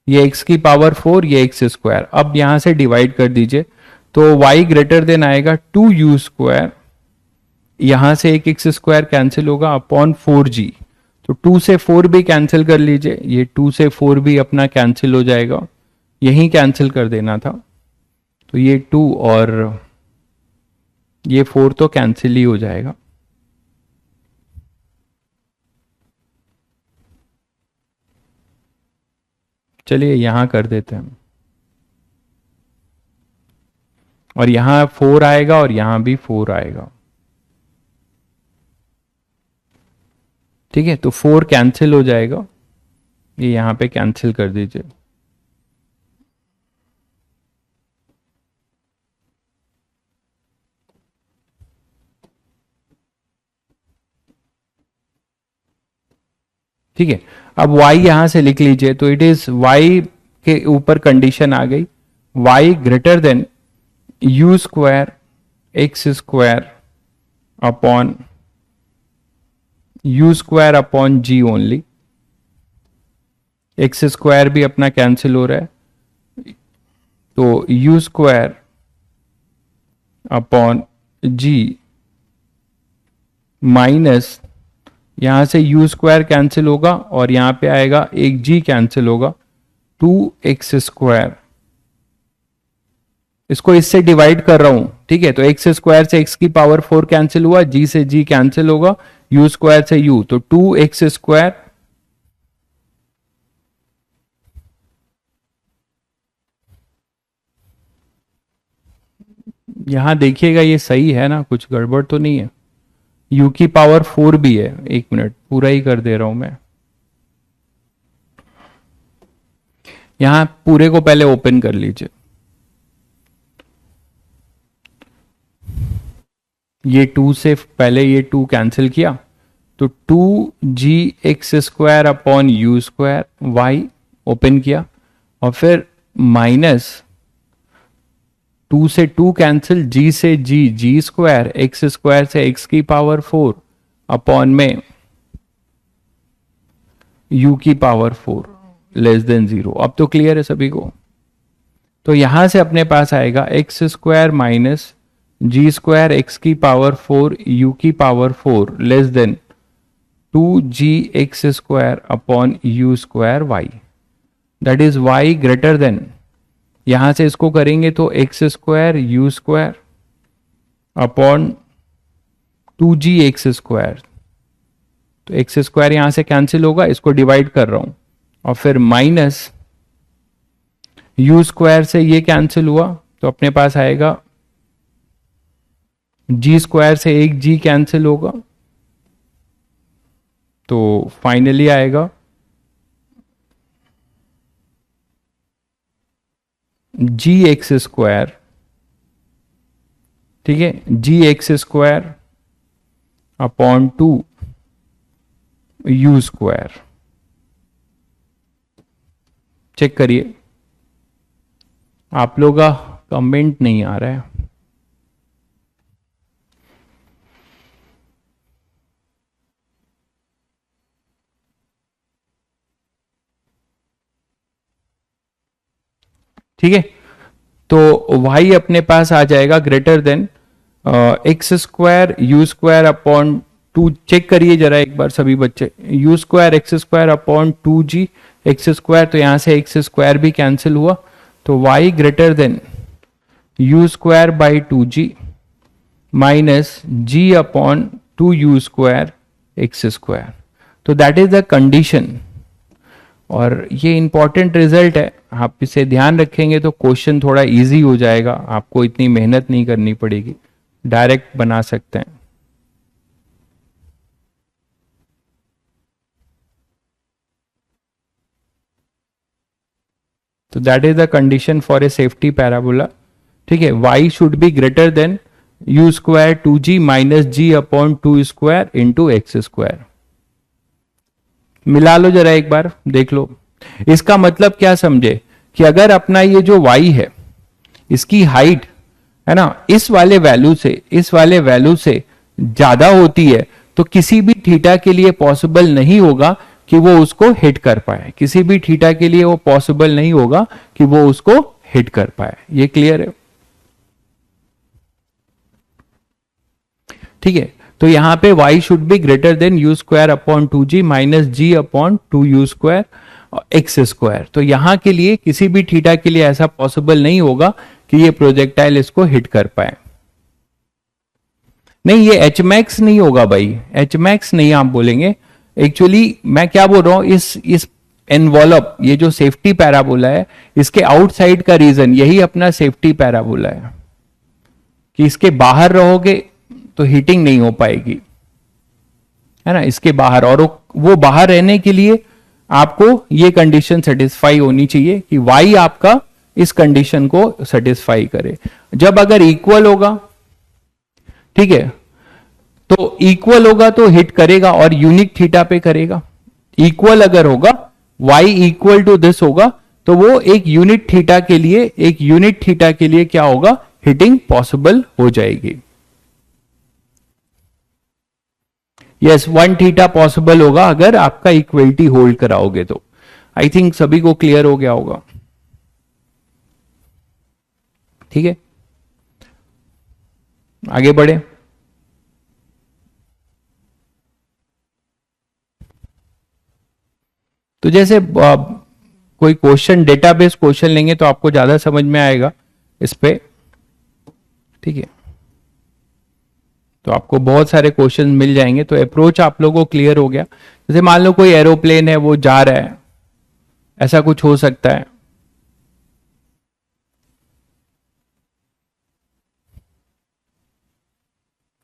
ये x की पावर 4, ये एक्स स्क्वायर, अब यहां से डिवाइड कर दीजिए तो y ग्रेटर देन आएगा 2u स्क्वायर, यहां से एक एक्स स्क्वायर कैंसिल होगा अपॉन 4g, तो 2 से 4 भी कैंसिल कर लीजिए, ये 2 से 4 भी अपना कैंसिल हो जाएगा, यहीं कैंसिल कर देना था, तो ये 2 और ये 4 तो कैंसिल ही हो जाएगा, चलिए यहां कर देते हैं, और यहां 4 आएगा और यहां भी 4 आएगा, ठीक है, तो 4 कैंसिल हो जाएगा, ये यहां पे कैंसिल कर दीजिए, ठीक है। अब y यहां से लिख लीजिए, तो इट इज y के ऊपर कंडीशन आ गई, y greater than u square x square upon u square upon g only, x square भी अपना कैंसिल हो रहा है, तो u square upon g minus, यहां से यू स्क्वायर कैंसिल होगा और यहां पे आएगा एक जी कैंसिल होगा, 2x स्क्वायर, इसको इससे डिवाइड कर रहा हूं, ठीक है, तो एक्स स्क्वायर से x की पावर 4 कैंसिल हुआ, g से g कैंसिल होगा, u स्क्वायर से u, तो 2x स्क्वायर यहां देखिएगा ये सही है ना, कुछ गड़बड़ तो नहीं है, u की पावर 4 भी है, एक मिनट पूरा ही कर दे रहा हूं मैं, यहां पूरे को पहले ओपन कर लीजिए, ये 2 से पहले ये 2 कैंसिल किया, तो 2g x square upon u square y open किया, और फिर माइनस 2 से 2 कैंसिल, g से g स्क्वायर, एक्स स्क्वायर से x की पावर 4 अपॉन में u की पावर 4 लेस देन 0, अब तो क्लियर है सभी को, तो यहां से अपने पास आएगा x square minus g square x की पावर 4 यू की power 4 less than 2g x square upon u square y, that is y greater than, यहां से इसको करेंगे तो x square u square upon 2g x square, तो एक्स स्क्वायर यहां से कैंसिल होगा, इसको डिवाइड कर रहा हूं, और फिर माइनस यू स्क्वायर से ये कैंसिल हुआ, तो अपने पास आएगा जी स्क्वायर से एक जी कैंसिल होगा, तो फाइनली आएगा जी एक्स स्क्वायर, ठीक है, g x square upon 2 u square. Check करिए, आप लोग का कमेंट नहीं आ रहा है। ठीक है, तो y अपने पास आ जाएगा greater than x square u square upon 2। Check करिए जरा एक बार सभी बच्चे, u square x square upon 2g x square, तो यहां से एक्स स्क्वायर भी कैंसिल हुआ, तो y greater than u square by 2g minus g upon 2u square x square. तो दैट इज द कंडीशन, और ये इंपॉर्टेंट रिजल्ट है, आप इसे ध्यान रखेंगे तो क्वेश्चन थोड़ा इजी हो जाएगा, आपको इतनी मेहनत नहीं करनी पड़ेगी, डायरेक्ट बना सकते हैं। तो that is the condition for a safety parabola. ठीक है, y should be greater than u square 2g minus g upon 2 square into x square. मिला लो जरा एक बार, देख लो इसका मतलब क्या समझे, कि अगर अपना ये जो y है इसकी हाइट है ना इस वाले वैल्यू से ज्यादा होती है, तो किसी भी थीटा के लिए पॉसिबल नहीं होगा कि वो उसको हिट कर पाए, किसी भी थीटा के लिए वो पॉसिबल नहीं होगा कि वो उसको हिट कर पाए। ये क्लियर है? ठीक है, तो यहां पे y should be greater than u square upon 2g minus g upon 2u square x square. तो यहां के लिए किसी भी थीटा के लिए ऐसा पॉसिबल नहीं होगा कि ये प्रोजेक्टाइल इसको हिट कर पाए। नहीं, ये एच मैक्स नहीं होगा भाई, एच मैक्स नहीं आप बोलेंगे। एक्चुअली मैं क्या बोल रहा हूं, इस एनवॉलप, ये जो सेफ्टी पैराबोला है, इसके आउटसाइड का रीजन यही अपना सेफ्टी पैराबोला है, कि इसके बाहर रहोगे तो हीटिंग नहीं हो पाएगी, है ना, इसके बाहर। और वो बाहर रहने के लिए आपको ये कंडीशन सेटिस्फाई होनी चाहिए कि y आपका इस कंडीशन को सेटिस्फाई करे। जब अगर इक्वल होगा, ठीक है, तो इक्वल होगा तो हिट करेगा और यूनिक थीटा पे करेगा। इक्वल अगर होगा, y इक्वल टू दिस होगा, तो वो एक यूनिट थीटा के लिए क्या होगा, हिटिंग पॉसिबल हो जाएगी। यस, 1 थीटा पॉसिबल होगा अगर आपका इक्वलिटी होल्ड कराओगे तो। आई थिंक सभी को क्लियर हो गया होगा। ठीक है, आगे बढ़े। तो जैसे कोई क्वेश्चन, डेटाबेस क्वेश्चन लेंगे तो आपको ज्यादा समझ में आएगा इस पे। ठीक है, तो आपको बहुत सारे क्वेश्चन मिल जाएंगे, तो अप्रोच आप लोगों को क्लियर हो गया। जैसे मान लो कोई एरोप्लेन है, वो जा रहा है, ऐसा कुछ हो सकता है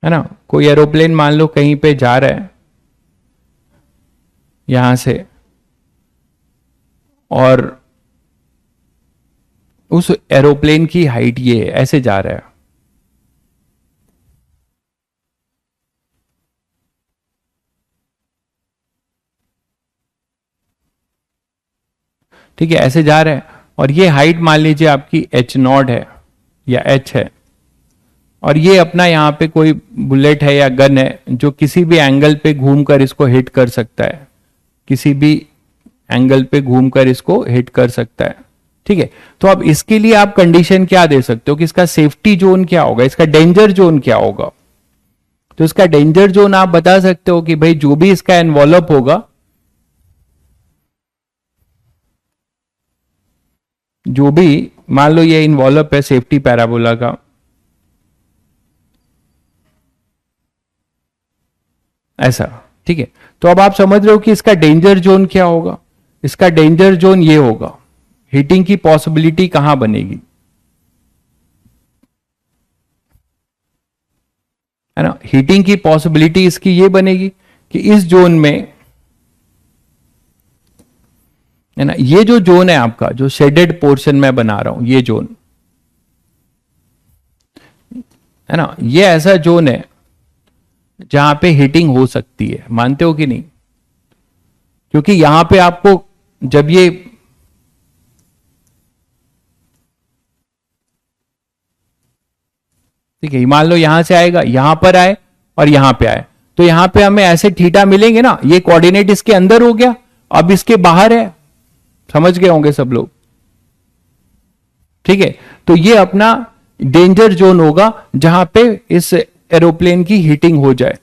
ना, कोई एरोप्लेन मान लो कहीं पे जा रहा है यहां से, और उस एरोप्लेन की हाइट ये है, ऐसे जा रहा है। ठीक है, ऐसे जा रहा है, और ये हाइट मान लीजिए आपकी एच नॉट है या एच है, और ये अपना यहाँ पे कोई बुलेट है या गन है जो किसी भी एंगल पे घूमकर इसको हिट कर सकता है, किसी भी एंगल पे घूमकर इसको हिट कर सकता है। ठीक है, तो अब इसके लिए आप कंडीशन क्या दे सकते हो कि इसका सेफ्टी जोन क्या होगा, इसका डेंजर जोन क्या होगा। तो इसका डेंजर जोन आप बता सकते हो कि भाई जो भी इसका एनवॉलप होगा, जो भी मान लो ये इन्वॉल्व है सेफ्टी पैराबोला का, ऐसा। ठीक है, तो अब आप समझ रहे हो कि इसका डेंजर जोन क्या होगा। इसका डेंजर जोन ये होगा, हीटिंग की पॉसिबिलिटी कहां बनेगी, है ना। हीटिंग की पॉसिबिलिटी इसकी ये बनेगी कि इस जोन में, है ना, ये जो जोन है आपका, जो शेडेड पोर्शन में बना रहा हूं, ये जोन है ना, ये ऐसा जोन है जहां पे हीटिंग हो सकती है। मानते हो कि नहीं? क्योंकि यहां पे आपको जब ये ठीक है, मान लो यहां से आएगा, यहां पर आए और यहां पे आए, तो यहां पे हमें ऐसे थीटा मिलेंगे ना, ये कोऑर्डिनेट इसके अंदर हो गया, अब इसके बाहर है। समझ गए होंगे सब लोग? ठीक है, तो ये अपना डेंजर जोन होगा जहां पे इस एरोप्लेन की हीटिंग हो जाए।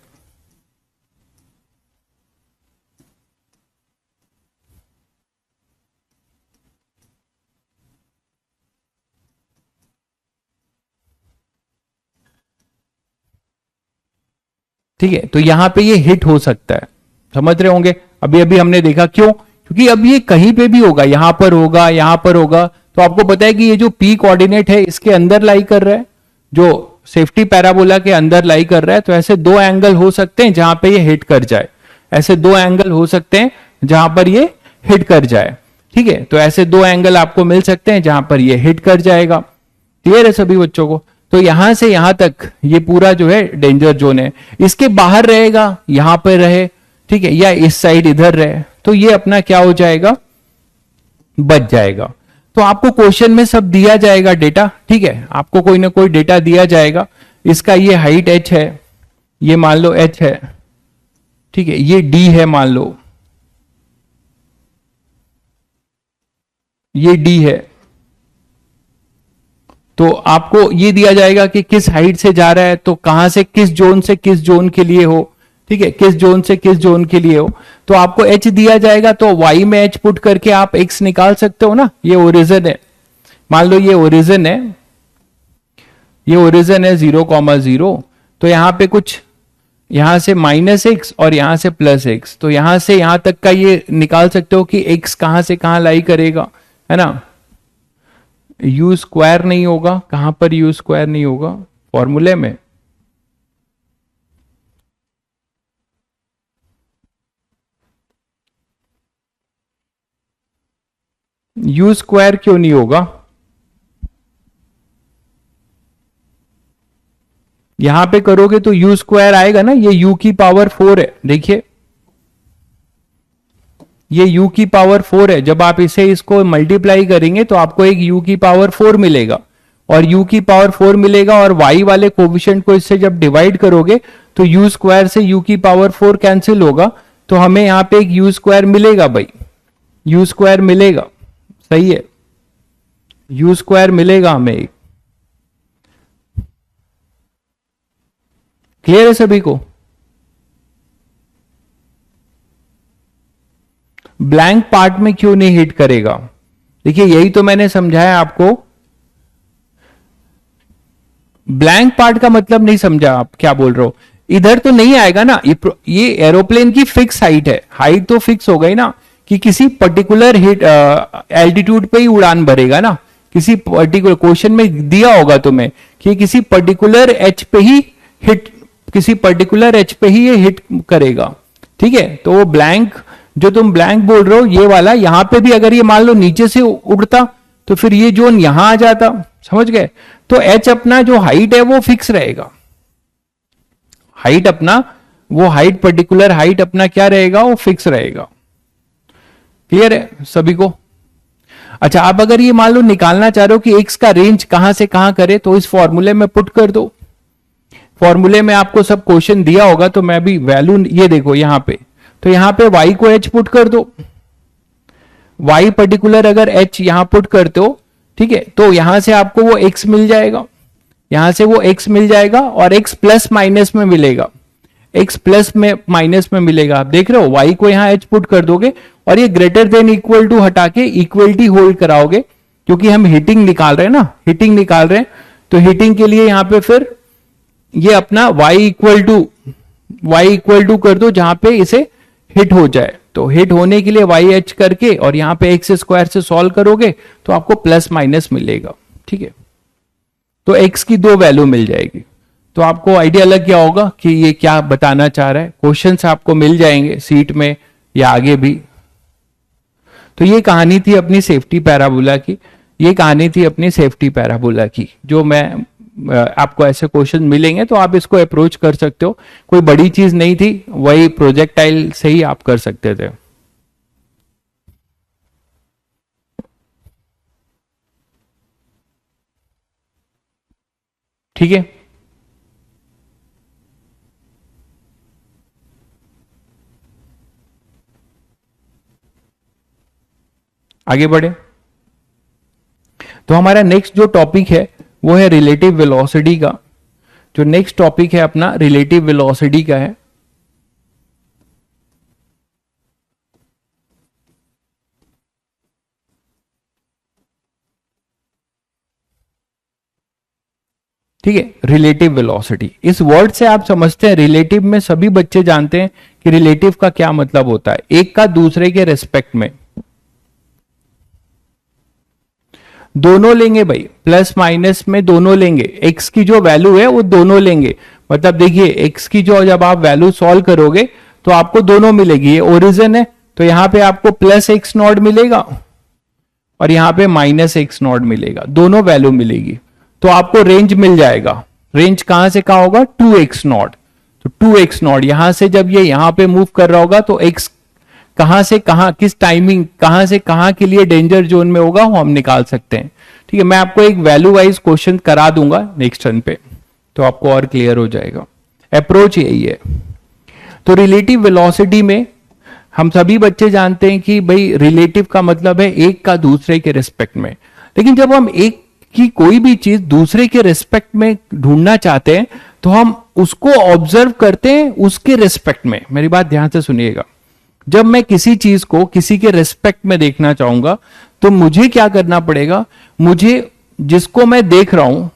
ठीक है, तो यहां पे ये हिट हो सकता है। समझ रहे होंगे? अभी अभी हमने देखा, क्यों? क्योंकि अब ये कहीं पे भी होगा, यहां पर होगा, यहां पर होगा, तो आपको पता है कि ये जो पी कोऑर्डिनेट है इसके अंदर लाई कर रहा है, जो सेफ्टी पैराबोला के अंदर लाई कर रहा है। तो ऐसे दो एंगल हो सकते हैं जहां पे ये हिट कर जाए, ऐसे दो एंगल हो सकते हैं जहां पर ये हिट कर जाए। ठीक है, तो ऐसे दो एंगल आपको मिल सकते हैं जहां पर ये हिट कर जाएगा। क्लियर है सभी बच्चों को? तो यहां से यहां तक ये पूरा जो है डेंजर जोन है। इसके बाहर रहेगा, यहां पर रहे, ठीक है, या इस साइड इधर रहे, तो ये अपना क्या हो जाएगा? बच जाएगा। तो आपको क्वेश्चन में सब दिया जाएगा डेटा। ठीक है, आपको कोई ना कोई डेटा दिया जाएगा। इसका ये हाइट h है, ये मान लो h है, ठीक है, ये d है, मान लो ये d है। तो आपको ये दिया जाएगा कि किस हाइट से जा रहा है, तो कहां से किस जोन से किस जोन के लिए हो, ठीक है, किस जोन से किस जोन के लिए हो। तो आपको h दिया जाएगा, तो y में h पुट करके आप x निकाल सकते हो ना। ये ओरिजिन है, मान लो ये ओरिजिन है, ये ओरिजिन है 0,0, तो यहां पे कुछ, यहां से -x और यहां से +x, तो यहां से यहां तक का ये निकाल सकते हो कि x कहां से कहां लाई करेगा, है ना। u स्क्वायर नहीं होगा, कहां पर u स्क्वायर नहीं होगा? फॉर्मूले में u स्क्वायर क्यों नहीं होगा? यहां पे करोगे तो u स्क्वायर आएगा ना, ये u की पावर 4 है। देखिए ये u की पावर 4 है, जब आप इसे इसको मल्टीप्लाई करेंगे तो आपको एक u की पावर 4 मिलेगा, और u की पावर 4 मिलेगा, और y वाले कोफिशिएंट को इससे जब डिवाइड करोगे तो u स्क्वायर से u की पावर 4 कैंसिल होगा, तो हमें यहां पे एक u स्क्वायर मिलेगा भाई, u स्क्वायर मिलेगा। सही है, u स्क्वायर मिलेगा हमें एक। क्लियर है सभी को? ब्लैंक पार्ट में क्यों नहीं हिट करेगा? देखिए यही तो मैंने समझाया आपको। ब्लैंक पार्ट का मतलब नहीं समझा आप, क्या बोल रहे हो? इधर तो नहीं आएगा ना, ये एरोप्लेन की फिक्स हाइट है, हाइट तो फिक्स हो गई ना, कि किसी पर्टिकुलर हिट एल्टीट्यूड पे ही उड़ान भरेगा ना। किसी पर्टिकुलर क्वेश्चन में दिया होगा तुम्हें कि किसी पर्टिकुलर एच पे ही हिट, किसी पर्टिकुलर एच पे ही ये हिट करेगा। ठीक है, तो वो ब्लैंक, जो तुम ब्लैंक बोल रहे हो ये वाला, यहां पे भी अगर ये मान लो नीचे से उड़ता तो फिर ये जोन यहां आ जाता। समझ गए? तो एच अपना जो हाइट है वो फिक्स रहेगा, हाइट अपना, वो हाइट, पर्टिकुलर हाइट अपना क्या रहेगा? वो फिक्स रहेगा। क्लियर है सभी को? अच्छा, आप अगर ये मान लो निकालना चाह रहे हो कि एक्स का रेंज कहां से कहां करे, तो इस फॉर्मूले में पुट कर दो। फॉर्मूले में आपको सब क्वेश्चन दिया होगा, तो मैं भी वैल्यू, ये देखो यहां पे, तो यहां पे y को h पुट कर दो। y पर्टिकुलर अगर h यहां पुट करते हो, ठीक है, तो यहां से आपको वो x मिल जाएगा, यहां से वो x मिल जाएगा, और x प्लस माइनस में मिलेगा, x प्लस में माइनस में मिलेगा। आप देख रहे हो, y को यहां h पुट कर दोगे, और ये ग्रेटर देन इक्वल टू हटा के इक्वलिटी होल्ड कराओगे, क्योंकि हम हीटिंग निकाल रहे हैं ना, हीटिंग निकाल रहे हैं, तो हीटिंग के लिए यहां पे फिर ये अपना y इक्वल टू कर दो जहां पे इसे हिट हो जाए। तो हिट होने के लिए वाई एच करके और यहां पे एक्स स्क्वायर से सॉल्व करोगे तो आपको प्लस माइनस मिलेगा। ठीक है, तो एक्स की दो वैल्यू मिल जाएगी। तो आपको आइडिया लग गया होगा कि ये क्या बताना चाह रहा है। क्वेश्चंस आपको मिल जाएंगे सीट में या आगे भी। तो ये कहानी थी अपनी सेफ्टी पैराबोला की, ये कहानी थी अपनी सेफ्टी पैराबोला की। जो मैं आपको ऐसे क्वेश्चन मिलेंगे तो आप इसको अप्रोच कर सकते हो, कोई बड़ी चीज नहीं थी, वही प्रोजेक्टाइल से ही आप कर सकते थे। ठीक है, आगे बढ़े। तो हमारा नेक्स्ट जो टॉपिक है वो है रिलेटिव वेलोसिटी का। जो नेक्स्ट टॉपिक है अपना रिलेटिव वेलोसिटी का है। ठीक है, रिलेटिव वेलोसिटी, इस वर्ड से आप समझते हैं, रिलेटिव में सभी बच्चे जानते हैं कि रिलेटिव का क्या मतलब होता है, एक का दूसरे के रेस्पेक्ट में। दोनों लेंगे भाई, प्लस माइनस में दोनों लेंगे, एक्स की जो वैल्यू है वो दोनों लेंगे। मतलब देखिए एक्स की जो जब आप वैल्यू सॉल्व करोगे तो आपको दोनों मिलेगी। ये ओरिजिन है तो यहां पे आपको प्लस एक्स नॉट मिलेगा और यहां पे माइनस एक्स नॉट मिलेगा, दोनों वैल्यू मिलेगी। तो आपको रेंज मिल जाएगा। रेंज कहां से कहां होगा, 2x नॉट। तो 2x नॉट यहां से जब ये यहां पे मूव कर रहा होगा तो x कहां से कहां, किस टाइमिंग, कहां से कहां के लिए डेंजर जोन में होगा वो हम निकाल सकते हैं। ठीक है, मैं आपको एक वैल्यू वाइज क्वेश्चन करा दूंगा नेक्स्ट टर्न पे, तो आपको और क्लियर हो जाएगा। अप्रोच यही है। तो रिलेटिव वेलोसिटी में हम सभी बच्चे जानते हैं कि भाई रिलेटिव का मतलब है एक का दूसरे के रिस्पेक्ट में। लेकिन जब हम एक की कोई भी चीज दूसरे के रिस्पेक्ट में ढूंढना चाहते हैं तो हम उसको ऑब्जर्व करते हैं उसके रिस्पेक्ट में। मेरी बात ध्यान से सुनिएगा, जब मैं किसी चीज को किसी के रिस्पेक्ट में देखना चाहूंगा तो मुझे क्या करना पड़ेगा, मुझे जिसको मैं देख रहा हूं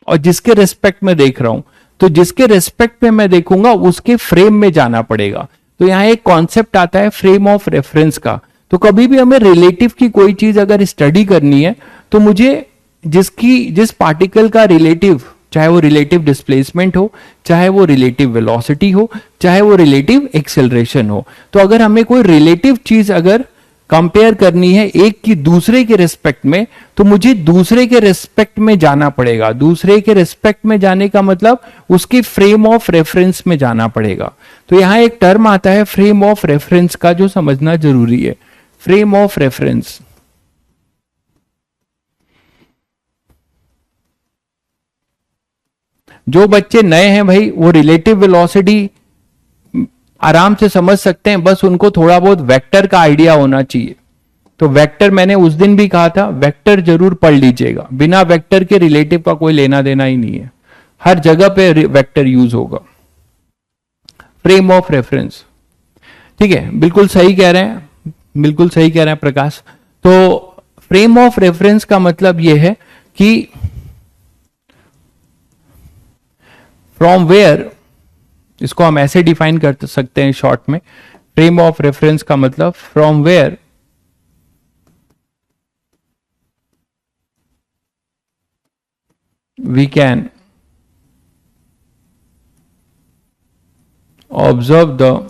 और जिसके रिस्पेक्ट में देख रहा हूं, तो जिसके रिस्पेक्ट में मैं देखूंगा उसके फ्रेम में जाना पड़ेगा। तो यहां एक कॉन्सेप्ट आता है फ्रेम ऑफ रेफरेंस का। तो कभी भी हमें रिलेटिव की कोई चीज अगर स्टडी करनी है तो मुझे जिस पार्टिकल का रिलेटिव, चाहे वो रिलेटिव डिस्प्लेसमेंट हो, चाहे वो रिलेटिव वेलोसिटी हो, चाहे वो रिलेटिव एक्सेलरेशन हो, तो अगर हमें कोई रिलेटिव चीज अगर कंपेयर करनी है एक की दूसरे के रिस्पेक्ट में, तो मुझे दूसरे के रिस्पेक्ट में जाना पड़ेगा। दूसरे के रिस्पेक्ट में जाने का मतलब उसके फ्रेम ऑफ रेफरेंस में जाना पड़ेगा। तो यहां एक टर्म आता है फ्रेम ऑफ रेफरेंस का, जो समझना जरूरी है। फ्रेम ऑफ रेफरेंस, जो बच्चे नए हैं भाई वो रिलेटिव वेलोसिटी आराम से समझ सकते हैं, बस उनको थोड़ा बहुत वेक्टर का आइडिया होना चाहिए। तो वेक्टर मैंने उस दिन भी कहा था, वेक्टर जरूर पढ़ लीजिएगा। बिना वेक्टर के रिलेटिव का कोई लेना देना ही नहीं है, हर जगह पे वेक्टर यूज होगा। फ्रेम ऑफ रेफरेंस, ठीक है, बिल्कुल सही कह रहे हैं, बिल्कुल सही कह रहे हैं प्रकाश। तो फ्रेम ऑफ रेफरेंस का मतलब यह है कि फ्रॉम वेयर, इसको हम ऐसे डिफाइन कर सकते हैं शॉर्ट में, फ्रेम ऑफ रेफरेंस का मतलब from where we can observe the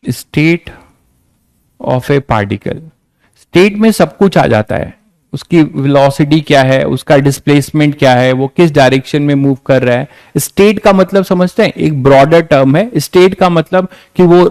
state of a particle. State में सब कुछ आ जाता है, उसकी वेलोसिटी क्या है, उसका डिस्प्लेसमेंट क्या है, वो किस डायरेक्शन में मूव कर रहा है। स्टेट का मतलब समझते हैं, एक ब्रॉडर टर्म है। स्टेट का मतलब कि वो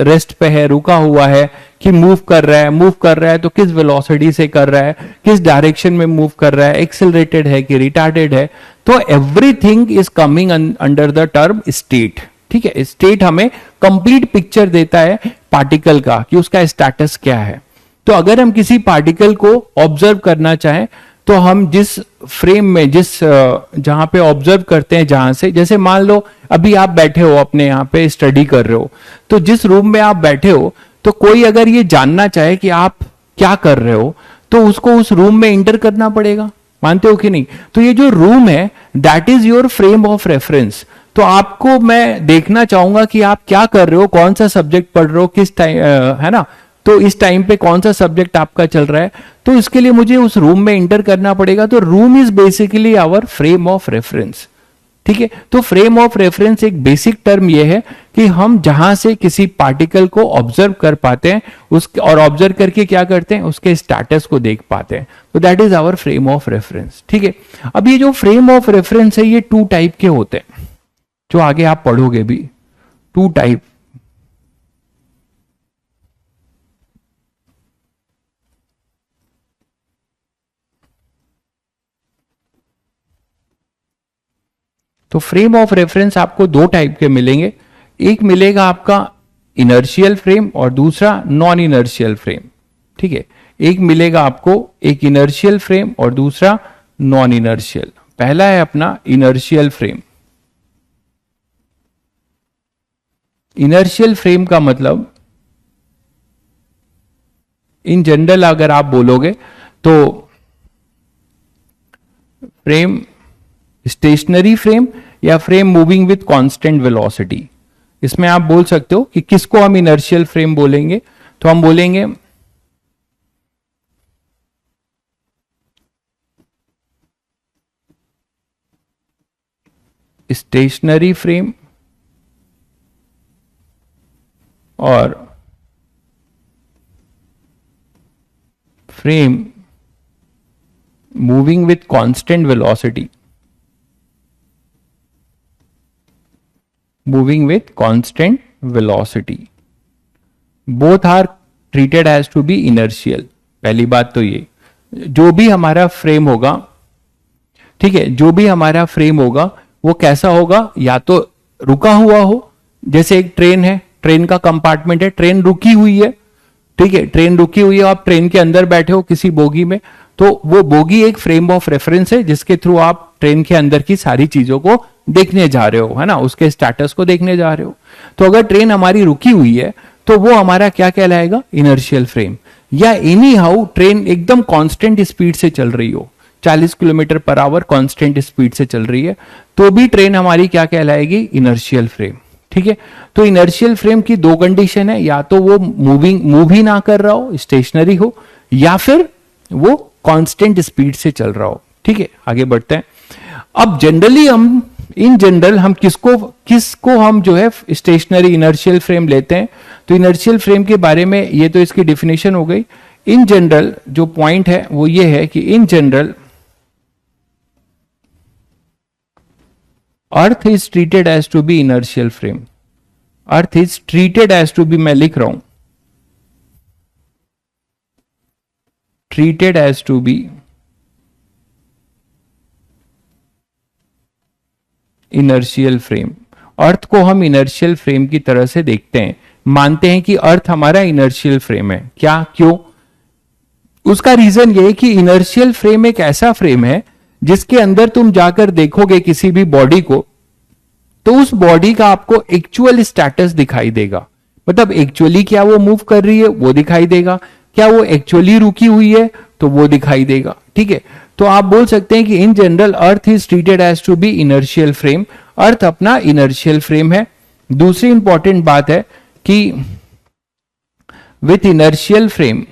रेस्ट पे है, रुका हुआ है, कि मूव कर रहा है, मूव कर रहा है तो किस वेलोसिटी से कर रहा है, किस डायरेक्शन में मूव कर रहा है, एक्सेलरेटेड है कि रिटार्डेड है। तो everything is coming under the term state. ठीक है, स्टेट हमें कंप्लीट पिक्चर देता है पार्टिकल का कि उसका स्टेटस क्या है। तो अगर हम किसी पार्टिकल को ऑब्जर्व करना चाहें तो हम जिस फ्रेम में, जहां पे ऑब्जर्व करते हैं, जहां से, जैसे मान लो अभी आप बैठे हो अपने यहाँ पे स्टडी कर रहे हो, तो जिस रूम में आप बैठे हो तो कोई अगर ये जानना चाहे कि आप क्या कर रहे हो तो उसको उस रूम में इंटर करना पड़ेगा। मानते हो कि नहीं? तो ये जो रूम है that is your frame of reference. तो आपको मैं देखना चाहूंगा कि आप क्या कर रहे हो, कौन सा सब्जेक्ट पढ़ रहे हो, किस टाइम, है ना। तो इस टाइम पे कौन सा सब्जेक्ट आपका चल रहा है, तो इसके लिए मुझे उस रूम में इंटर करना पड़ेगा। तो room is basically our frame of reference, ठीक है। तो फ्रेम ऑफ रेफरेंस एक बेसिक टर्म ये है कि हम जहां से किसी पार्टिकल को ऑब्जर्व कर पाते हैं, उस और ऑब्जर्व करके क्या करते हैं, उसके स्टेटस को देख पाते हैं। तो that is our frame of reference, ठीक है। अब ये जो फ्रेम ऑफ रेफरेंस है ये 2 टाइप के होते हैं, जो आगे आप पढ़ोगे भी, 2 टाइप। तो फ्रेम ऑफ रेफरेंस आपको 2 टाइप के मिलेंगे। एक मिलेगा आपका इनर्शियल फ्रेम और दूसरा नॉन इनर्शियल फ्रेम, ठीक है। एक मिलेगा आपको एक इनर्शियल फ्रेम और दूसरा नॉन इनर्शियल। पहला है अपना इनर्शियल फ्रेम। इनर्शियल फ्रेम का मतलब इन जनरल अगर आप बोलोगे तो फ्रेम स्टेशनरी फ्रेम या frame moving with constant velocity. इसमें आप बोल सकते हो कि किसको हम इनर्शियल फ्रेम बोलेंगे, तो हम बोलेंगे स्टेशनरी फ्रेम और frame moving with constant velocity, moving with constant velocity, both are treated as to be inertial. पहली बात तो ये, जो भी हमारा फ्रेम होगा, ठीक है, जो भी हमारा फ्रेम होगा वो कैसा होगा, या तो रुका हुआ हो, जैसे एक ट्रेन है, ट्रेन का कंपार्टमेंट है, ट्रेन रुकी हुई है, ठीक है, ट्रेन रुकी हुई है, आप ट्रेन के अंदर बैठे हो किसी बोगी में, तो वो बोगी एक फ्रेम ऑफ रेफरेंस है जिसके थ्रू आप ट्रेन के अंदर की सारी चीजों को देखने जा रहे हो, है ना, उसके स्टेटस को देखने जा रहे हो। तो अगर ट्रेन हमारी रुकी हुई है तो वो हमारा क्या कहलाएगा, इनर्शियल फ्रेम। या एनी हाउ ट्रेन एकदम कांस्टेंट स्पीड से चल रही हो, 40 kilometre per hour constant speed से चल रही है, तो भी ट्रेन हमारी क्या कहलाएगी, इनर्शियल फ्रेम, ठीक है। तो इनर्शियल फ्रेम की 2 कंडीशन है, या तो वो मूव ही ना कर रहा हो, स्टेशनरी हो, या फिर वो कांस्टेंट स्पीड से चल रहा हो, ठीक है। आगे बढ़ते हैं। अब जनरली हम इन जनरल हम किसको हम जो है स्टेशनरी इनर्शियल फ्रेम लेते हैं। तो इनर्शियल फ्रेम के बारे में ये तो इसकी डेफिनेशन हो गई। इन जनरल जो पॉइंट है वो ये है कि in general earth is treated as to be inertial frame. Earth is treated as to be, मैं लिख रहा हूं, treated as to be inertial frame. Earth को हम इनर्शियल फ्रेम की तरह से देखते हैं, मानते हैं कि अर्थ हमारा इनर्शियल फ्रेम है। क्या, क्यों? उसका रीजन ये है कि इनर्शियल फ्रेम एक ऐसा फ्रेम है जिसके अंदर तुम जाकर देखोगे किसी भी बॉडी को, तो उस बॉडी का आपको एक्चुअल स्टेटस दिखाई देगा। मतलब एक्चुअली क्या वो मूव कर रही है वो दिखाई देगा, क्या वो एक्चुअली रुकी हुई है तो वो दिखाई देगा, ठीक है। तो आप बोल सकते हैं कि in general earth is treated as to be inertial frame. Earth अपना इनर्शियल फ्रेम है। दूसरी इंपॉर्टेंट बात है कि with inertial frame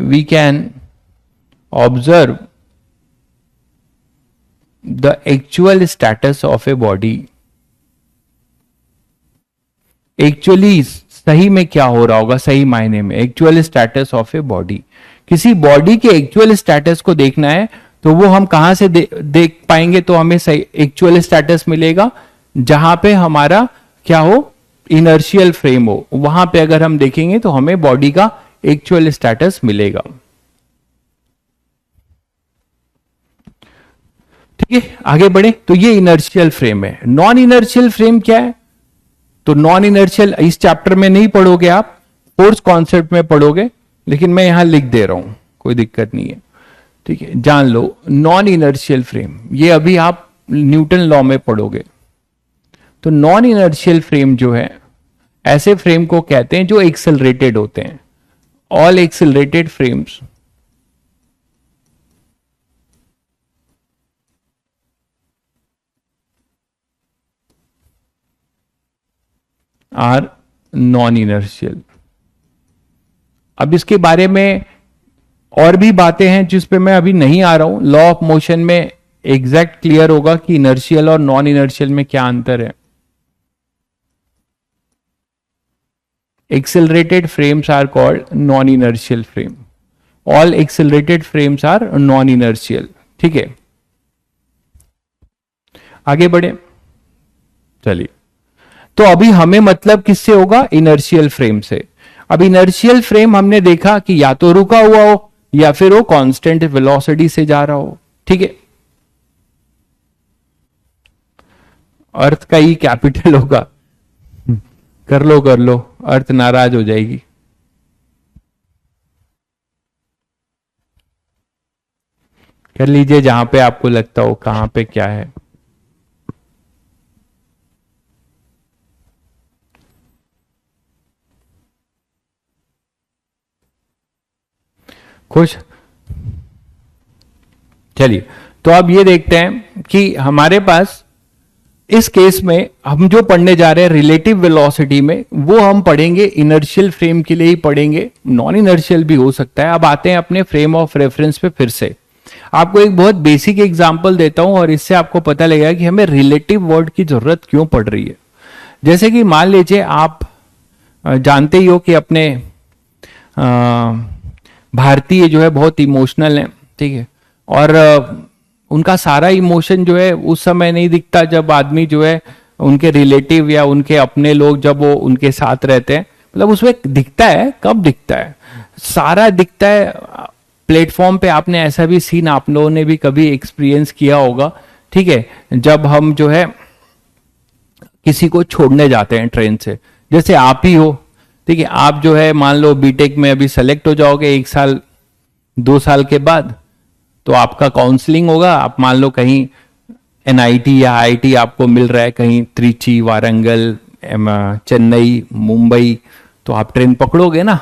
we can observe the actual status of a body। Actually सही में क्या हो रहा होगा, सही मायने में actual status of a body. किसी बॉडी के एक्चुअल स्टेटस को देखना है तो वो हम कहां से देख पाएंगे, तो हमें सही एक्चुअल स्टेटस मिलेगा जहां पे हमारा क्या हो, इनर्शियल फ्रेम हो। वहां पे अगर हम देखेंगे तो हमें बॉडी का एक्चुअल स्टेटस मिलेगा, ठीक है। आगे बढ़े तो ये इनर्शियल फ्रेम है। नॉन इनर्शियल फ्रेम क्या है, तो नॉन इनर्शियल इस चैप्टर में नहीं पढ़ोगे आप, फोर्स कॉन्सेप्ट में पढ़ोगे, लेकिन मैं यहां लिख दे रहा हूं, कोई दिक्कत नहीं है, ठीक है। जान लो नॉन इनर्शियल फ्रेम, ये अभी आप न्यूटन लॉ में पढ़ोगे। तो नॉन इनर्शियल फ्रेम जो है, ऐसे फ्रेम को कहते हैं जो एक्सेलरेटेड होते हैं। all accelerated frames are non-inertial। अब इसके बारे में और भी बातें हैं जिस पे मैं अभी नहीं आ रहा हूं। लॉ ऑफ मोशन में एग्जैक्ट क्लियर होगा कि इनर्शियल और नॉन इनर्शियल में क्या अंतर है। Accelerated frames are called non inertial frame, all accelerated frames are non inertial. ठीक है, आगे बढ़े, चलिए। तो अभी हमें मतलब किससे होगा? इनर्शियल फ्रेम से। अब इनर्शियल फ्रेम हमने देखा कि या तो रुका हुआ हो या फिर वो कांस्टेंट वेलोसिटी से जा रहा हो। ठीक है, अर्थ का ही कैपिटल होगा, कर लो, अर्थ नाराज हो जाएगी। कर लीजिए जहां पे आपको लगता हो कहां पे क्या है। खुश? चलिए, तो अब ये देखते हैं कि हमारे पास इस केस में हम जो पढ़ने जा रहे हैं रिलेटिव वेलोसिटी में, वो हम पढ़ेंगे इनर्शियल फ्रेम के लिए ही पढ़ेंगे, नॉन इनर्शियल भी हो सकता है। अब आते हैं अपने फ्रेम ऑफ रेफरेंस पे फिर से। आपको एक बहुत बेसिक एग्जांपल देता हूं और इससे आपको पता लगेगा कि हमें रिलेटिव वर्ड की जरूरत क्यों पड़ रही है। जैसे कि मान लीजिए आप जानते ही हो कि अपने भारतीय जो है बहुत इमोशनल है, ठीक है, और उनका सारा इमोशन जो है उस समय नहीं दिखता जब आदमी जो है उनके रिलेटिव या उनके अपने लोग जब वो उनके साथ रहते हैं, मतलब उसमें दिखता है। कब दिखता है? सारा दिखता है प्लेटफॉर्म पे। आपने ऐसा भी सीन आप लोगों ने भी कभी एक्सपीरियंस किया होगा, ठीक है, जब हम जो है किसी को छोड़ने जाते हैं ट्रेन से, जैसे आप ही हो, ठीक है, आप जो है मान लो बीटेक में अभी सेलेक्ट हो जाओगे 1 साल 2 साल के बाद, तो आपका काउंसलिंग होगा। आप मान लो कहीं एनआईटी या आईआईटी आपको मिल रहा है, कहीं त्रिची, वारंगल, चेन्नई, मुंबई, तो आप ट्रेन पकड़ोगे ना।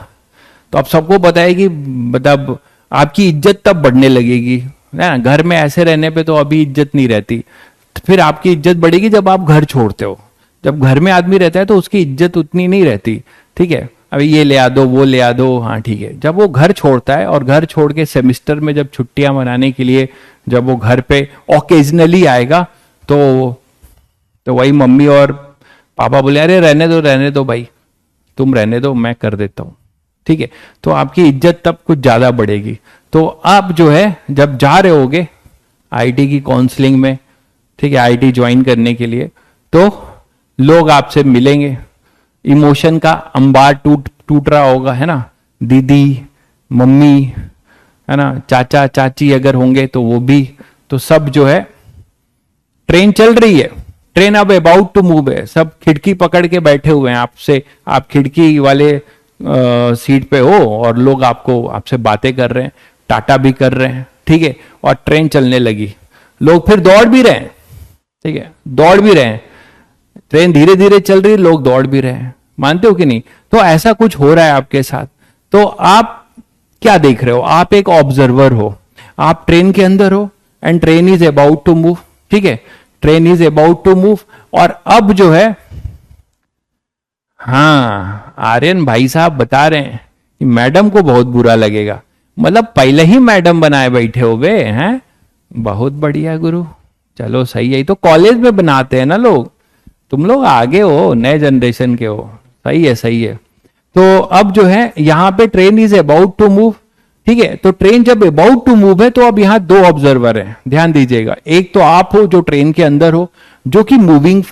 तो आप सबको पता है कि मतलब आपकी इज्जत तब बढ़ने लगेगी ना। घर में ऐसे रहने पे तो अभी इज्जत नहीं रहती, तो फिर आपकी इज्जत बढ़ेगी जब आप घर छोड़ते हो। जब घर में आदमी रहता है तो उसकी इज्जत उतनी नहीं रहती, ठीक है, अभी ये ले आ दो, वो ले आ दो, हाँ ठीक है। जब वो घर छोड़ता है और घर छोड़ के सेमेस्टर में जब छुट्टियां मनाने के लिए जब वो घर पे ओकेजनली आएगा, तो वही मम्मी और पापा बोले अरे रहने दो भाई, तुम रहने दो, मैं कर देता हूं, ठीक है। तो आपकी इज्जत तब कुछ ज्यादा बढ़ेगी। तो आप जो है जब जा रहे होगे आईटी की काउंसलिंग में, ठीक है, आईटी ज्वाइन करने के लिए, तो लोग आपसे मिलेंगे, इमोशन का अंबार टूट रहा होगा, है ना। दीदी, मम्मी, है ना, चाचा चाची अगर होंगे तो वो भी, तो सब जो है ट्रेन चल रही है, ट्रेन अब अबाउट टू मूव है, सब खिड़की पकड़ के बैठे हुए हैं आपसे, आप खिड़की वाले सीट पे हो और लोग आपसे बातें कर रहे हैं, टाटा भी कर रहे हैं, ठीक है, और ट्रेन चलने लगी। लोग फिर दौड़ भी रहे हैं, ठीक है, दौड़ भी रहे हैं, ट्रेन धीरे धीरे चल रही है, लोग दौड़ भी रहे हैं, मानते हो कि नहीं? तो ऐसा कुछ हो रहा है आपके साथ। तो आप क्या देख रहे हो? आप एक ऑब्जर्वर हो, आप ट्रेन के अंदर हो and train is about to move, ठीक है, train is about to move. और अब जो है, हाँ, आर्यन भाई साहब बता रहे हैं कि मैडम को बहुत बुरा लगेगा, मतलब पहले ही मैडम बनाए बैठे हो बे, हैं? बहुत बढ़िया गुरु, चलो सही है, तो कॉलेज में बनाते हैं ना लोग, तुम लोग आगे हो, नए जनरेशन के हो, सही है सही है। तो अब जो है यहां पे train is about to move, ठीक है, तो ट्रेन जब अबाउट टू मूव है तो अब यहां 2 ऑब्जर्वर हैं, ध्यान दीजिएगा। एक तो आप हो जो ट्रेन के अंदर हो, जो कि मूविंग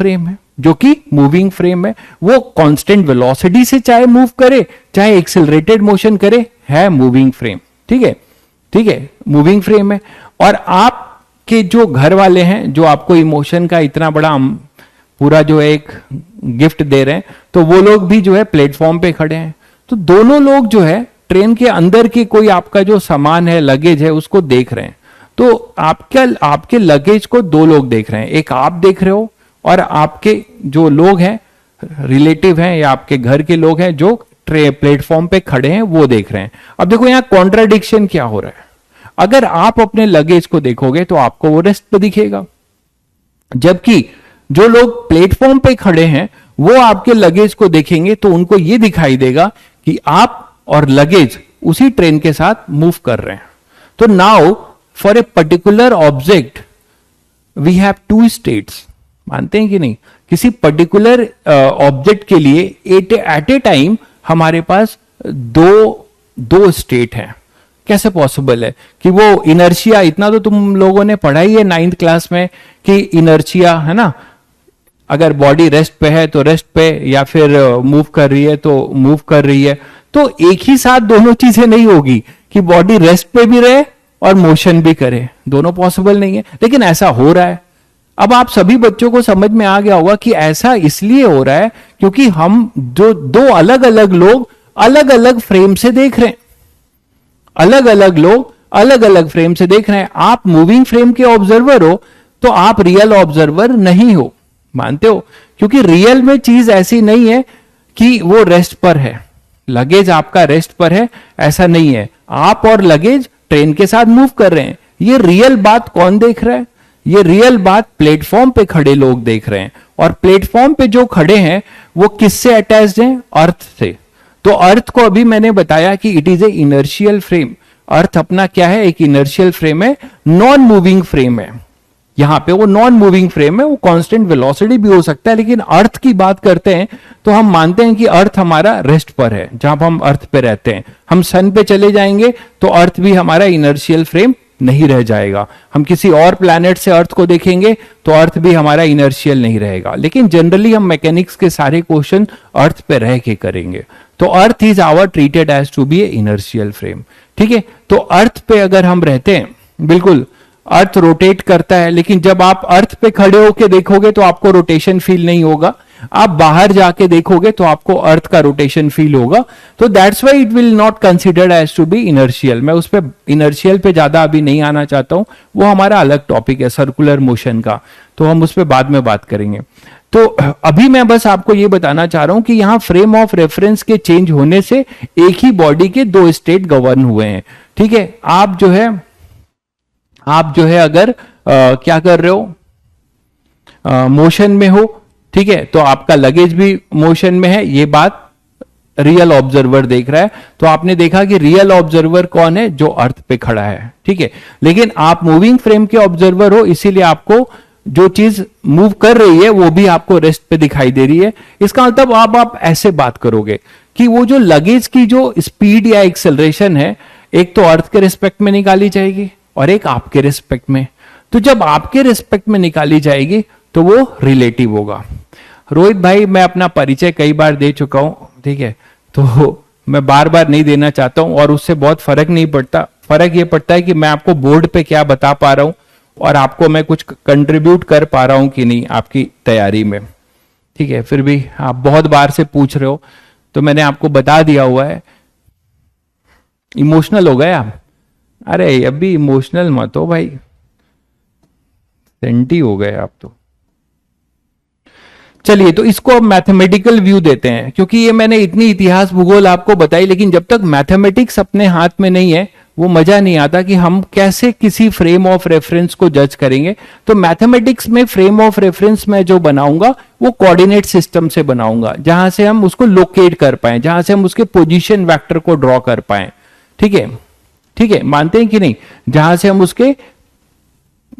फ्रेम है, वो कांस्टेंट वेलोसिटी से चाहे मूव करे चाहे एक्सेलरेटेड मोशन करे, है मूविंग फ्रेम, ठीक है, मूविंग फ्रेम है। और आपके जो घर वाले हैं जो आपको इमोशन का इतना बड़ा पूरा जो एक गिफ्ट दे रहे हैं, तो वो लोग भी जो है प्लेटफॉर्म पे खड़े हैं। तो दोनों लोग जो है ट्रेन के अंदर की कोई आपका जो सामान है, लगेज है, उसको देख रहे हैं। तो आपके लगेज को 2 लोग देख रहे हैं, एक आप देख रहे हो और आपके जो लोग हैं, रिलेटिव हैं या आपके घर के लोग हैं जो प्लेटफॉर्म पे खड़े हैं वो देख रहे हैं। अब देखो यहाँ कॉन्ट्राडिक्शन क्या हो रहा है। अगर आप अपने लगेज को देखोगे तो आपको वो रेस्ट पे दिखेगा, जबकि जो लोग प्लेटफॉर्म पे खड़े हैं वो आपके लगेज को देखेंगे तो उनको ये दिखाई देगा कि आप और लगेज उसी ट्रेन के साथ मूव कर रहे हैं। तो now for a particular object we have two states. मानते हैं कि नहीं? किसी पर्टिकुलर ऑब्जेक्ट के लिए एट ए टाइम हमारे पास दो दो स्टेट हैं। कैसे पॉसिबल है कि वो इनर्शिया, इतना तो तुम लोगों ने पढ़ा ही है 9th क्लास में कि इनर्शिया है ना, अगर बॉडी रेस्ट पे है तो रेस्ट पे, या फिर मूव कर रही है तो मूव कर रही है। तो एक ही साथ दोनों चीजें नहीं होगी कि बॉडी रेस्ट पे भी रहे और मोशन भी करे, दोनों पॉसिबल नहीं है, लेकिन ऐसा हो रहा है। अब आप सभी बच्चों को समझ में आ गया होगा कि ऐसा इसलिए हो रहा है क्योंकि हम जो दो अलग अलग लोग अलग अलग फ्रेम से देख रहे हैं, अलग अलग लोग अलग अलग फ्रेम से देख रहे हैं। आप मूविंग फ्रेम के ऑब्जर्वर हो तो आप रियल ऑब्जर्वर नहीं हो, मानते हो? क्योंकि रियल में चीज ऐसी नहीं है कि वो रेस्ट पर है, लगेज आपका रेस्ट पर है, ऐसा नहीं है। आप और लगेज ट्रेन के साथ मूव कर रहे हैं। ये रियल बात कौन देख रहा है? ये रियल बात प्लेटफॉर्म पे खड़े लोग देख रहे हैं। और प्लेटफॉर्म पे जो खड़े हैं वो किससे अटैच्ड हैं? अर्थ से। तो अर्थ को अभी मैंने बताया कि it is a inertial frame. Earth अपना क्या है? एक इनर्शियल फ्रेम है, नॉन मूविंग फ्रेम है। यहां पे वो नॉन मूविंग फ्रेम है, वो कांस्टेंट वेलोसिटी भी हो सकता है, लेकिन अर्थ की बात करते हैं तो हम मानते हैं कि अर्थ हमारा रेस्ट पर है, जहां हम अर्थ पे रहते हैं। हम सन पे चले जाएंगे तो अर्थ भी हमारा इनर्शियल फ्रेम नहीं रह जाएगा। हम किसी और प्लैनेट से अर्थ को देखेंगे तो अर्थ भी हमारा इनर्शियल नहीं रहेगा। लेकिन जनरली हम मैकेनिक्स के सारे क्वेश्चन अर्थ पे रह के करेंगे। तो earth is our treated as to be a inertial frame. ठीक है, तो अर्थ पे अगर हम रहते हैं, बिल्कुल अर्थ रोटेट करता है, लेकिन जब आप अर्थ पे खड़े होके देखोगे तो आपको रोटेशन फील नहीं होगा। आप बाहर जाके देखोगे तो आपको अर्थ का रोटेशन फील होगा। तो that's why it will not considered as to be inertial. मैं उस पर इनर्शियल पे ज्यादा अभी नहीं आना चाहता हूं, वो हमारा अलग टॉपिक है सर्कुलर मोशन का, तो हम उस पर बाद में बात करेंगे। तो अभी मैं बस आपको ये बताना चाह रहा हूं कि यहां फ्रेम ऑफ रेफरेंस के चेंज होने से एक ही बॉडी के दो स्टेट गवर्न हुए हैं। ठीक है, आप जो है अगर क्या कर रहे हो, मोशन में हो, ठीक है, तो आपका लगेज भी मोशन में है, ये बात रियल ऑब्जर्वर देख रहा है। तो आपने देखा कि रियल ऑब्जर्वर कौन है? जो अर्थ पे खड़ा है। ठीक है, लेकिन आप मूविंग फ्रेम के ऑब्जर्वर हो, इसीलिए आपको जो चीज मूव कर रही है वो भी आपको रेस्ट पे दिखाई दे रही है। इसका मतलब आप ऐसे बात करोगे कि वो जो लगेज की जो स्पीड या एक्सेलरेशन है, एक तो अर्थ के रिस्पेक्ट में निकाली जाएगी और एक आपके रिस्पेक्ट में। तो जब आपके रिस्पेक्ट में निकाली जाएगी तो वो रिलेटिव होगा। रोहित भाई, मैं अपना परिचय कई बार दे चुका हूं, ठीक है, तो मैं बार बार नहीं देना चाहता हूं, और उससे बहुत फर्क नहीं पड़ता। फर्क ये पड़ता है कि मैं आपको बोर्ड पे क्या बता पा रहा हूं और आपको मैं कुछ कंट्रीब्यूट कर पा रहा हूं कि नहीं आपकी तैयारी में। ठीक है, फिर भी आप बहुत बार से पूछ रहे हो तो मैंने आपको बता दिया हुआ है। इमोशनल हो गए आप? अरे अभी इमोशनल मत हो भाई, सेंटी हो गए आप तो। चलिए, तो इसको अब मैथमेटिकल व्यू देते हैं, क्योंकि ये मैंने इतनी इतिहास भूगोल आपको बताई, लेकिन जब तक मैथमेटिक्स अपने हाथ में नहीं है वो मजा नहीं आता कि हम कैसे किसी फ्रेम ऑफ रेफरेंस को जज करेंगे। तो मैथमेटिक्स में फ्रेम ऑफ रेफरेंस मैं जो बनाऊंगा वो कोऑर्डिनेट सिस्टम से बनाऊंगा, जहां से हम उसको लोकेट कर पाए, जहां से हम उसके पोजीशन वेक्टर को ड्रॉ कर पाए। ठीक है, ठीक है, मानते हैं कि नहीं? जहां से हम उसके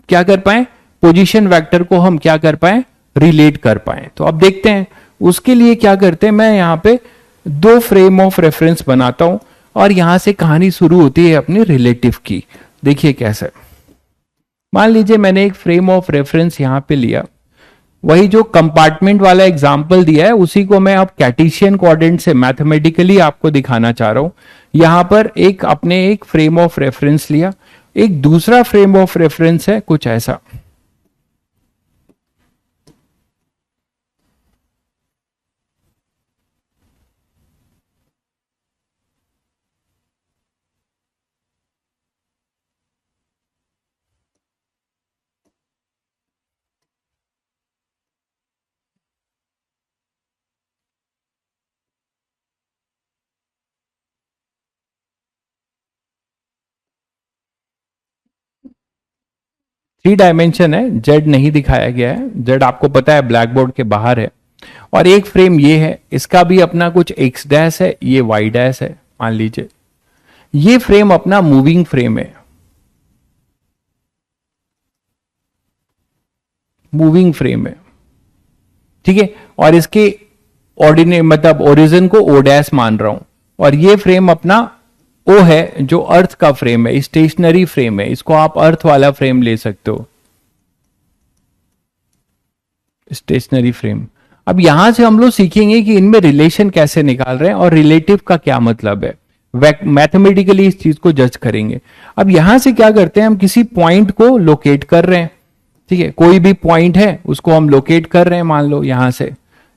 क्या कर पाए, पोजीशन वेक्टर को हम क्या कर पाए, रिलेट कर पाए। तो अब देखते हैं उसके लिए क्या करते हैं। मैं यहां पे दो फ्रेम ऑफ रेफरेंस बनाता हूं और यहां से कहानी शुरू होती है अपनी रिलेटिव की। देखिए कैसे। मान लीजिए मैंने एक फ्रेम ऑफ रेफरेंस यहां पे लिया, वही जो कंपार्टमेंट वाला एग्जाम्पल दिया है उसी को मैं अब कार्टेशियन कोऑर्डिनेट से मैथमेटिकली आपको दिखाना चाह रहा हूं। यहां पर एक फ्रेम ऑफ रेफरेंस लिया, एक दूसरा फ्रेम ऑफ रेफरेंस है कुछ ऐसा। थ्री डायमेंशन है, जेड नहीं दिखाया गया है, जेड आपको पता है ब्लैक बोर्ड के बाहर है। और एक फ्रेम ये है, इसका भी अपना कुछ एक्स डैश है, ये वाई डैश है मान लीजिए। ये फ्रेम अपना मूविंग फ्रेम है, मूविंग फ्रेम है, ठीक है। और इसके ऑर्डिनेट मतलब ओरिजिन को ओ डैश मान रहा हूं, और ये फ्रेम अपना ओ है जो अर्थ का फ्रेम है, स्टेशनरी फ्रेम है, इसको आप अर्थ वाला फ्रेम ले सकते हो, स्टेशनरी फ्रेम। अब यहां से हम लोग सीखेंगे कि इनमें रिलेशन कैसे निकाल रहे हैं और रिलेटिव का क्या मतलब है, मैथमेटिकली इस चीज को जज करेंगे। अब यहां से क्या करते हैं, हम किसी पॉइंट को लोकेट कर रहे हैं, ठीक है, कोई भी पॉइंट है उसको हम लोकेट कर रहे हैं, मान लो यहां से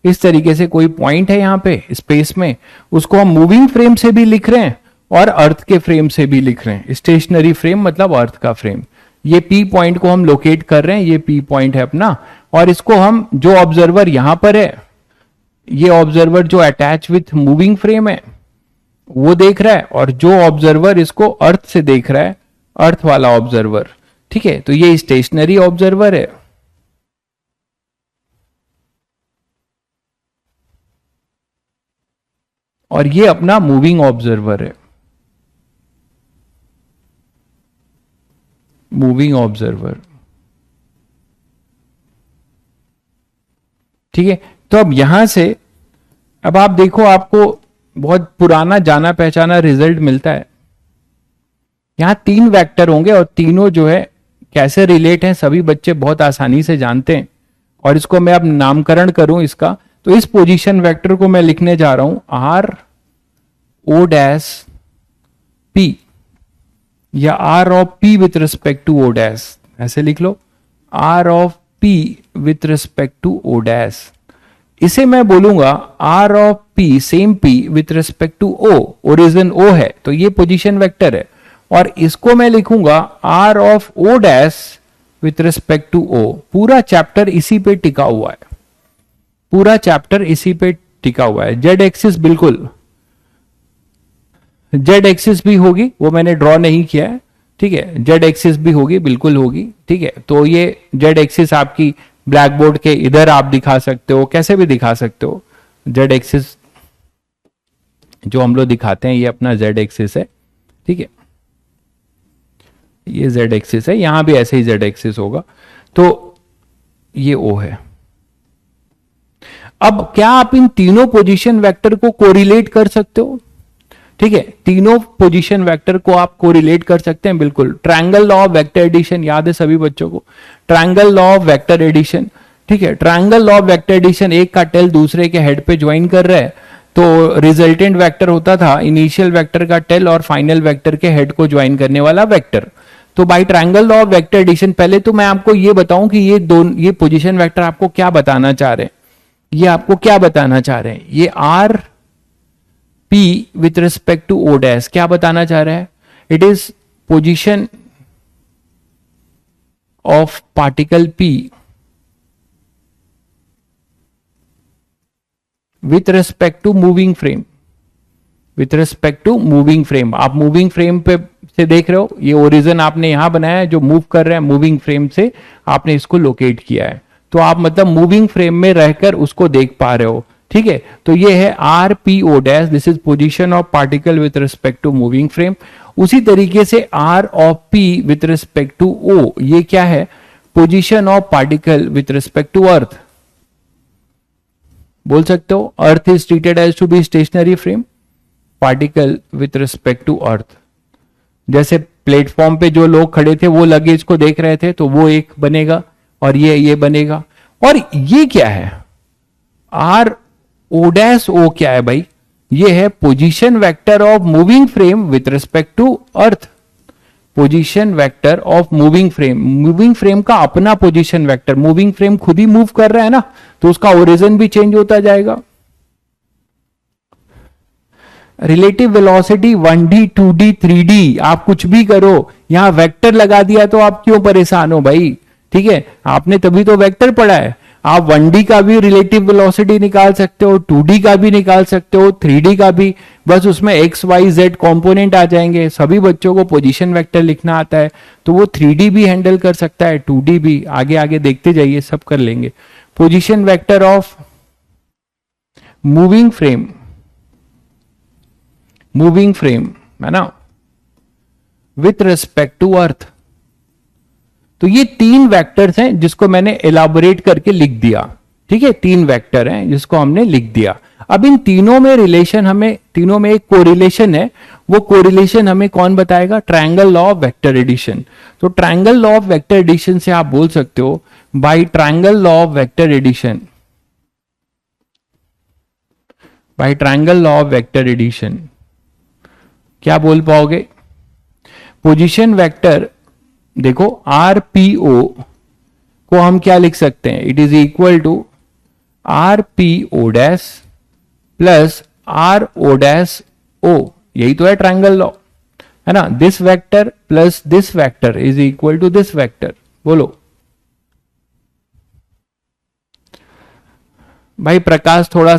इस तरीके से कोई पॉइंट है यहां पे स्पेस में, उसको हम मूविंग फ्रेम से भी लिख रहे हैं और अर्थ के फ्रेम से भी लिख रहे हैं, स्टेशनरी फ्रेम मतलब अर्थ का फ्रेम। ये पी पॉइंट को हम लोकेट कर रहे हैं, ये पी पॉइंट है अपना, और इसको हम जो ऑब्जर्वर यहां पर है, ये ऑब्जर्वर जो अटैच विथ मूविंग फ्रेम है वो देख रहा है, और जो ऑब्जर्वर इसको अर्थ से देख रहा है, अर्थ वाला ऑब्जर्वर, ठीक है, तो ये स्टेशनरी ऑब्जर्वर है। और ये अपना मूविंग ऑब्जर्वर है, मूविंग ऑब्जर्वर, ठीक है। तो अब यहां से अब आप देखो, आपको बहुत पुराना जाना पहचाना रिजल्ट मिलता है। यहां तीन वेक्टर होंगे और तीनों जो है कैसे रिलेट हैं सभी बच्चे बहुत आसानी से जानते हैं। और इसको मैं अब नामकरण करूं इसका, तो इस पोजीशन वेक्टर को मैं लिखने जा रहा हूं आर ओ डैश पी, या R of P with respect to O dash, ऐसे लिख लो, R of P with respect to O dash. इसे मैं बोलूंगा R of P same P with respect to O, origin O है तो ये पोजीशन वेक्टर है, और इसको मैं लिखूंगा r of o dash with respect to o. पूरा चैप्टर इसी पे टिका हुआ है, पूरा चैप्टर इसी पे टिका हुआ है। जेड एक्सिस बिल्कुल, जेड एक्सिस भी होगी, वो मैंने ड्रॉ नहीं किया है, ठीक है, जेड एक्सिस भी होगी, बिल्कुल होगी, ठीक है। तो ये जेड एक्सिस आपकी ब्लैक बोर्ड के इधर आप दिखा सकते हो, कैसे भी दिखा सकते हो। जेड एक्सिस जो हम लोग दिखाते हैं ये अपना जेड एक्सिस है, ठीक है, ये जेड एक्सिस है, यहां भी ऐसे ही जेड एक्सिस होगा, तो ये ओ है। अब क्या आप इन तीनों पोजीशन वेक्टर को कोरिलेट कर सकते हो, ठीक है, तीनों पोजीशन वेक्टर को आप कोरिलेट कर सकते हैं, बिल्कुल। Triangle law of vector addition याद है सभी बच्चों को, triangle law of vector addition, ठीक है। Triangle law of vector addition, एक का टेल दूसरे के हेड पे ज्वाइन कर रहा है, तो रिजल्टेंट वेक्टर होता था इनिशियल वेक्टर का टेल और फाइनल वेक्टर के हेड को ज्वाइन करने वाला वेक्टर। तो by triangle law of vector addition, पहले तो मैं आपको ये बताऊं कि ये पोजीशन वेक्टर आपको क्या बताना चाह रहे हैं, ये आपको क्या बताना चाह रहे हैं, ये are P with respect to O dash क्या बताना चाह रहा है, it is position of particle P with respect to moving frame, with respect to moving frame. आप मूविंग फ्रेम पे से देख रहे हो, ये ओरिजिन आपने यहां बनाया है जो मूव कर रहे हैं, मूविंग फ्रेम से आपने इसको लोकेट किया है, तो आप मतलब मूविंग फ्रेम में रहकर उसको देख पा रहे हो, ठीक है। तो ये है r P O dash, this is position of particle with respect to moving frame. उसी तरीके से r of P with respect to o, ये क्या है, position of particle with respect to earth. बोल सकते हो earth is treated as to be stationary frame, particle with respect to earth. जैसे प्लेटफॉर्म पे जो लोग खड़े थे वो लगेज को देख रहे थे, तो वो एक बनेगा और ये बनेगा। और ये क्या है, आर ओ डैश ओ क्या है भाई, ये है position vector of moving frame with respect to earth, position vector of moving frame. Moving frame का अपना पोजीशन वेक्टर, मूविंग फ्रेम खुद ही मूव कर रहा है ना, तो उसका ओरिजिन भी चेंज होता जाएगा। Relative velocity 1D 2D 3D आप कुछ भी करो, यहां वेक्टर लगा दिया तो आप क्यों परेशान हो भाई, ठीक है, आपने तभी तो वेक्टर पढ़ा है। आप 1D का भी रिलेटिव वेलोसिटी निकाल सकते हो, 2D का भी निकाल सकते हो, 3D का भी, बस उसमें एक्स वाई जेड कंपोनेंट आ जाएंगे। सभी बच्चों को पोजीशन वेक्टर लिखना आता है तो वो 3D भी हैंडल कर सकता है, 2D भी, आगे आगे देखते जाइए सब कर लेंगे। Position vector of moving frame है ना, विथ रिस्पेक्ट टू अर्थ। तो ये 3 वेक्टर्स हैं जिसको मैंने एलाबोरेट करके लिख दिया, ठीक है, 3 वेक्टर हैं जिसको हमने लिख दिया। अब इन तीनों में रिलेशन, हमें तीनों में एक कोरिलेशन है, वो कोरिलेशन हमें कौन बताएगा? Triangle law of vector addition. तो triangle law of vector addition से आप बोल सकते हो by triangle law of vector addition, by triangle law of vector addition क्या बोल पाओगे? पोजीशन वेक्टर, देखो आर पी ओ को हम क्या लिख सकते हैं? It is equal to R P O dash plus R O dash O, यही तो है ट्रायंगल लॉ, है ना। This vector plus this vector is equal to this vector. बोलो भाई प्रकाश, थोड़ा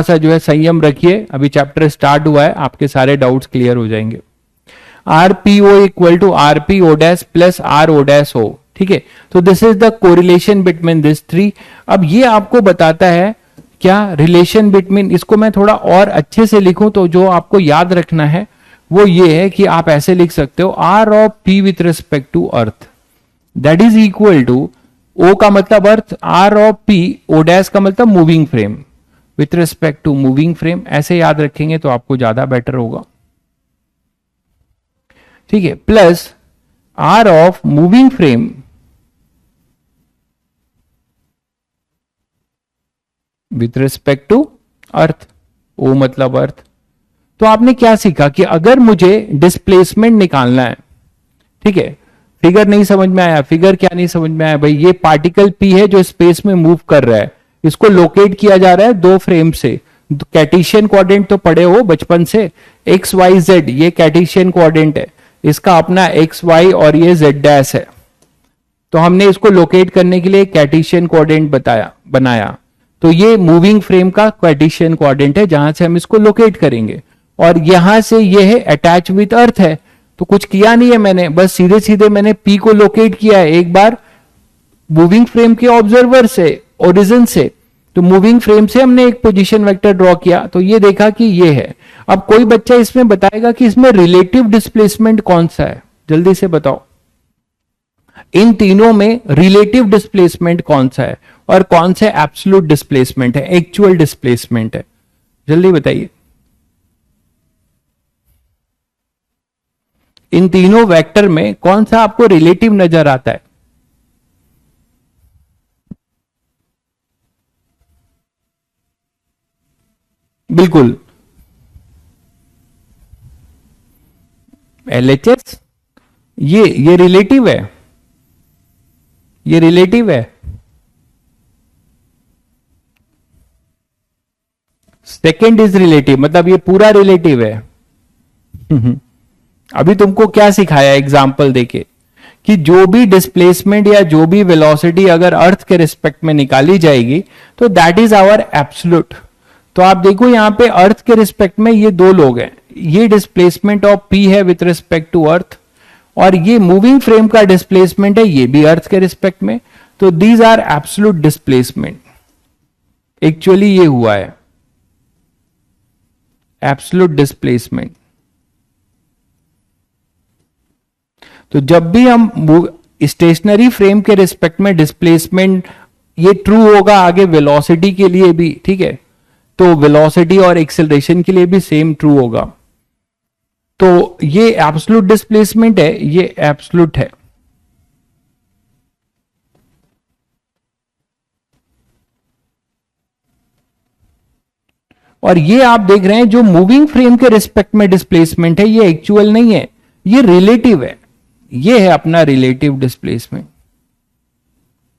सा जो है संयम रखिए, अभी चैप्टर स्टार्ट हुआ है, आपके सारे डाउट्स क्लियर हो जाएंगे। R P o equal to R P O dash plus R O dash o, ठीक है। तो this is the correlation between this 3। अब ये आपको बताता है क्या? रिलेशन बिटवीन, इसको मैं थोड़ा और अच्छे से लिखूं तो जो आपको याद रखना है वो ये है कि आप ऐसे लिख सकते हो R of P with respect to earth that is equal to, O का मतलब earth, R of P, O dash का मतलब moving frame, with respect to moving frame. ऐसे याद रखेंगे तो आपको ज्यादा बेटर होगा, ठीक है। Plus are of moving frame with respect to earth, O मतलब अर्थ। तो आपने क्या सीखा कि अगर मुझे डिस्प्लेसमेंट निकालना है, ठीक है, फिगर नहीं समझ में आया? फिगर क्या नहीं समझ में आया भाई? ये पार्टिकल पी है जो स्पेस में मूव कर रहा है, इसको लोकेट किया जा रहा है 2 फ्रेम से। कैर्टेशियन कोऑर्डिनेट तो पढ़े हो बचपन से, एक्स वाई जेड, ये कैर्टेशियन कोऑर्डिनेट है, इसका अपना एक्स वाई और ये जेड डैश है। तो हमने इसको लोकेट करने के लिए कैर्टेशियन कोऑर्डिनेट बनाया। तो ये मूविंग फ्रेम का कैर्टेशियन कोऑर्डिनेट है जहां से हम इसको लोकेट करेंगे, और यहां से ये है अटैच विद अर्थ है। तो कुछ किया नहीं है मैंने, बस सीधे सीधे मैंने पी को लोकेट किया है एक बार मूविंग फ्रेम के ऑब्जर्वर से, ओरिजिन से। तो मूविंग फ्रेम से हमने एक पोजीशन वेक्टर ड्रॉ किया, तो ये देखा कि ये है। अब कोई बच्चा इसमें बताएगा कि इसमें रिलेटिव डिस्प्लेसमेंट कौन सा है, जल्दी से बताओ। इन तीनों में रिलेटिव डिस्प्लेसमेंट कौन सा है और कौन से एब्सोल्यूट डिस्प्लेसमेंट है, एक्चुअल डिस्प्लेसमेंट है, जल्दी बताइए। इन तीनों वेक्टर में कौन सा आपको रिलेटिव नजर आता है? बिल्कुल, एलएचएस, ये रिलेटिव है, ये रिलेटिव है। सेकेंड इज रिलेटिव, मतलब ये पूरा रिलेटिव है। अभी तुमको क्या सिखाया एग्जाम्पल देके कि जो भी डिस्प्लेसमेंट या जो भी वेलोसिटी अगर अर्थ के रिस्पेक्ट में निकाली जाएगी तो दैट इज आवर एब्सोल्यूट। तो आप देखो यहां पे अर्थ के रिस्पेक्ट में ये 2 लोग हैं, ये डिस्प्लेसमेंट ऑफ पी है विथ रिस्पेक्ट टू अर्थ, और ये मूविंग फ्रेम का डिस्प्लेसमेंट है, ये भी अर्थ के रिस्पेक्ट में। तो these are absolute displacement, actually ये हुआ है एब्सोल्यूट डिस्प्लेसमेंट। तो जब भी हम स्टेशनरी फ्रेम के रिस्पेक्ट में डिस्प्लेसमेंट, ये ट्रू होगा आगे वेलोसिटी के लिए भी, ठीक है, तो वेलोसिटी और एक्सेलरेशन के लिए भी सेम ट्रू होगा। तो ये एब्सोल्यूट डिस्प्लेसमेंट है, ये एब्सोल्यूट है। और ये आप देख रहे हैं जो मूविंग फ्रेम के रिस्पेक्ट में डिस्प्लेसमेंट है, ये एक्चुअल नहीं है, ये रिलेटिव है। ये है अपना रिलेटिव डिस्प्लेसमेंट,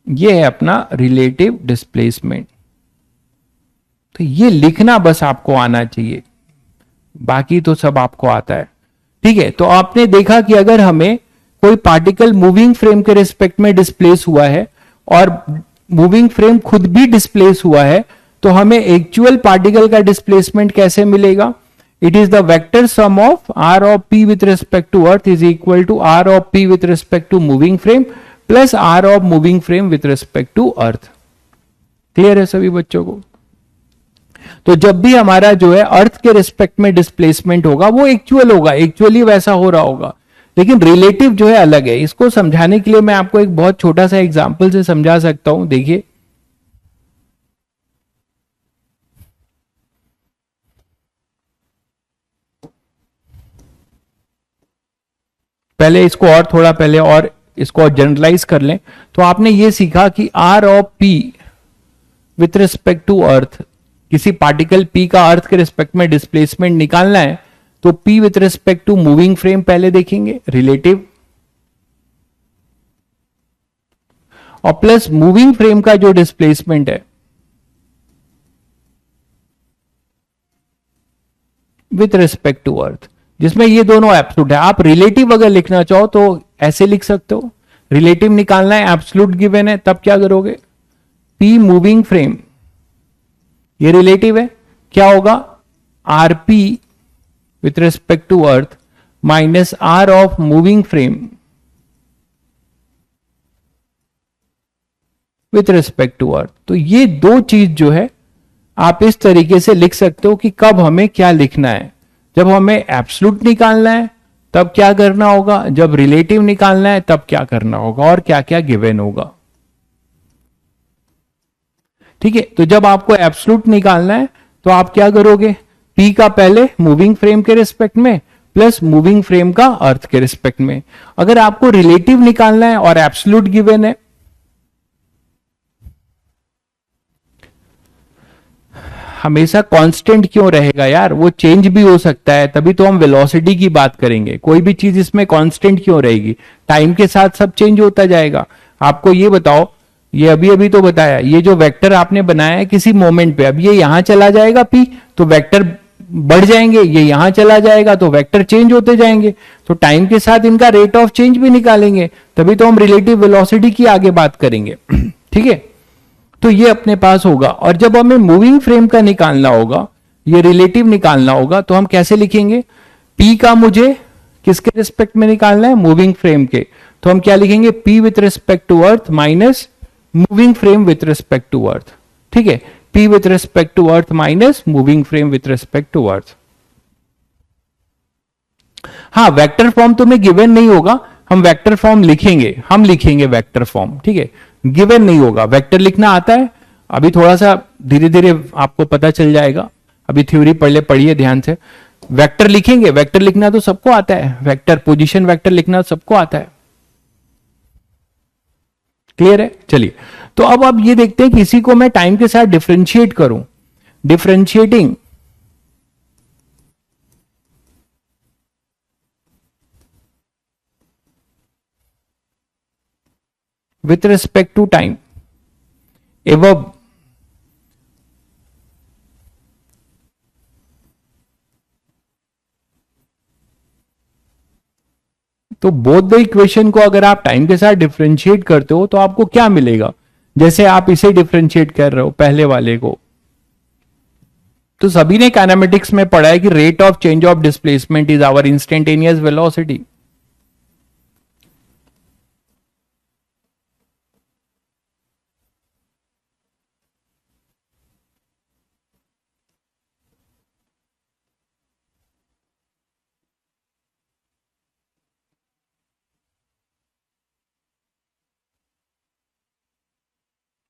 ये है अपना रिलेटिव डिस्प्लेसमेंट। तो ये लिखना बस आपको आना चाहिए, बाकी तो सब आपको आता है, ठीक है। तो आपने देखा कि अगर हमें कोई पार्टिकल मूविंग फ्रेम के रिस्पेक्ट में डिस्प्लेस हुआ है और मूविंग फ्रेम खुद भी डिस्प्लेस हुआ है, तो हमें एक्चुअल पार्टिकल का डिस्प्लेसमेंट कैसे मिलेगा? It is the vector sum of r of P with respect to earth is equal to r of P with respect to moving frame plus are of moving frame with respect to earth. Clear है सभी बच्चों को? तो जब भी हमारा जो है अर्थ के रिस्पेक्ट में डिस्प्लेसमेंट होगा वो एक्चुअल होगा, एक्चुअली वैसा हो रहा होगा, लेकिन रिलेटिव जो है अलग है। इसको समझाने के लिए मैं आपको एक बहुत छोटा सा एग्जांपल से समझा सकता हूं। देखिए, पहले इसको और थोड़ा पहले और इसको और जनरलाइज कर लें तो आपने ये सीखा कि r of P with respect to earth, किसी पार्टिकल पी का अर्थ के रिस्पेक्ट में डिस्प्लेसमेंट निकालना है तो p with respect to moving frame पहले देखेंगे, रिलेटिव, और प्लस मूविंग फ्रेम का जो डिस्प्लेसमेंट है विथ रिस्पेक्ट टू अर्थ, जिसमें ये दोनों एब्सोल्यूट है। आप रिलेटिव अगर लिखना चाहो तो ऐसे लिख सकते हो, रिलेटिव निकालना है, एब्सोल्यूट गिवन है, तब क्या करोगे? पी मूविंग फ्रेम, ये रिलेटिव है, क्या होगा? R p with respect to earth minus r of moving frame with respect to earth. तो ये दो चीज जो है आप इस तरीके से लिख सकते हो कि कब हमें क्या लिखना है। जब हमें एब्सोल्यूट निकालना है तब क्या करना होगा, जब रिलेटिव निकालना है तब क्या करना होगा, और क्या क्या गिवन होगा। ठीक है, तो जब आपको एब्सोल्यूट निकालना है तो आप क्या करोगे? पी का पहले मूविंग फ्रेम के रिस्पेक्ट में प्लस मूविंग फ्रेम का अर्थ के रिस्पेक्ट में। अगर आपको रिलेटिव निकालना है और एब्सोल्यूट गिवन है, हमेशा कांस्टेंट क्यों रहेगा यार? वो चेंज भी हो सकता है, तभी तो हम वेलोसिटी की बात करेंगे। कोई भी चीज इसमें कांस्टेंट क्यों रहेगी? टाइम के साथ सब चेंज होता जाएगा। आपको ये बताओ, ये अभी अभी तो बताया, ये जो वेक्टर आपने बनाया है किसी मोमेंट पे, अब ये यहां चला जाएगा पी तो वेक्टर बढ़ जाएंगे, ये यहां चला जाएगा तो वेक्टर चेंज होते जाएंगे। तो टाइम के साथ इनका रेट ऑफ चेंज भी निकालेंगे, तभी तो हम रिलेटिव वेलोसिटी की आगे बात करेंगे। ठीक है, तो ये अपने पास होगा। और जब हमें मूविंग फ्रेम का निकालना होगा, ये रिलेटिव निकालना होगा, तो हम कैसे लिखेंगे? पी का मुझे किसके रिस्पेक्ट में निकालना है? मूविंग फ्रेम के। तो हम क्या लिखेंगे? P with respect to earth minus moving frame with respect to earth. ठीक है, p with respect to earth minus moving frame with respect to earth. हाँ, वेक्टर फॉर्म तुम्हें गिवन नहीं होगा, हम वेक्टर फॉर्म लिखेंगे, हम लिखेंगे वेक्टर फॉर्म। ठीक है, गिवन नहीं होगा। वेक्टर लिखना आता है, अभी थोड़ा सा धीरे धीरे आपको पता चल जाएगा, अभी थ्योरी पढ़िए ध्यान से। वेक्टर लिखेंगे, वेक्टर लिखना तो सबको आता है, वेक्टर पोजीशन वेक्टर लिखना सबको आता है। क्लियर है? चलिए, तो अब आप ये देखते हैं कि इसी को मैं टाइम के साथ डिफरेंशिएट करूं। Differentiating with respect to time, above तो बोथ द इक्वेशन को अगर आप टाइम के साथ डिफरेंशिएट करते हो तो आपको क्या मिलेगा? जैसे आप इसे डिफरेंशिएट कर रहे हो पहले वाले को, तो सभी ने काइनेमेटिक्स में पढ़ा है कि rate of change of displacement is our instantaneous velocity.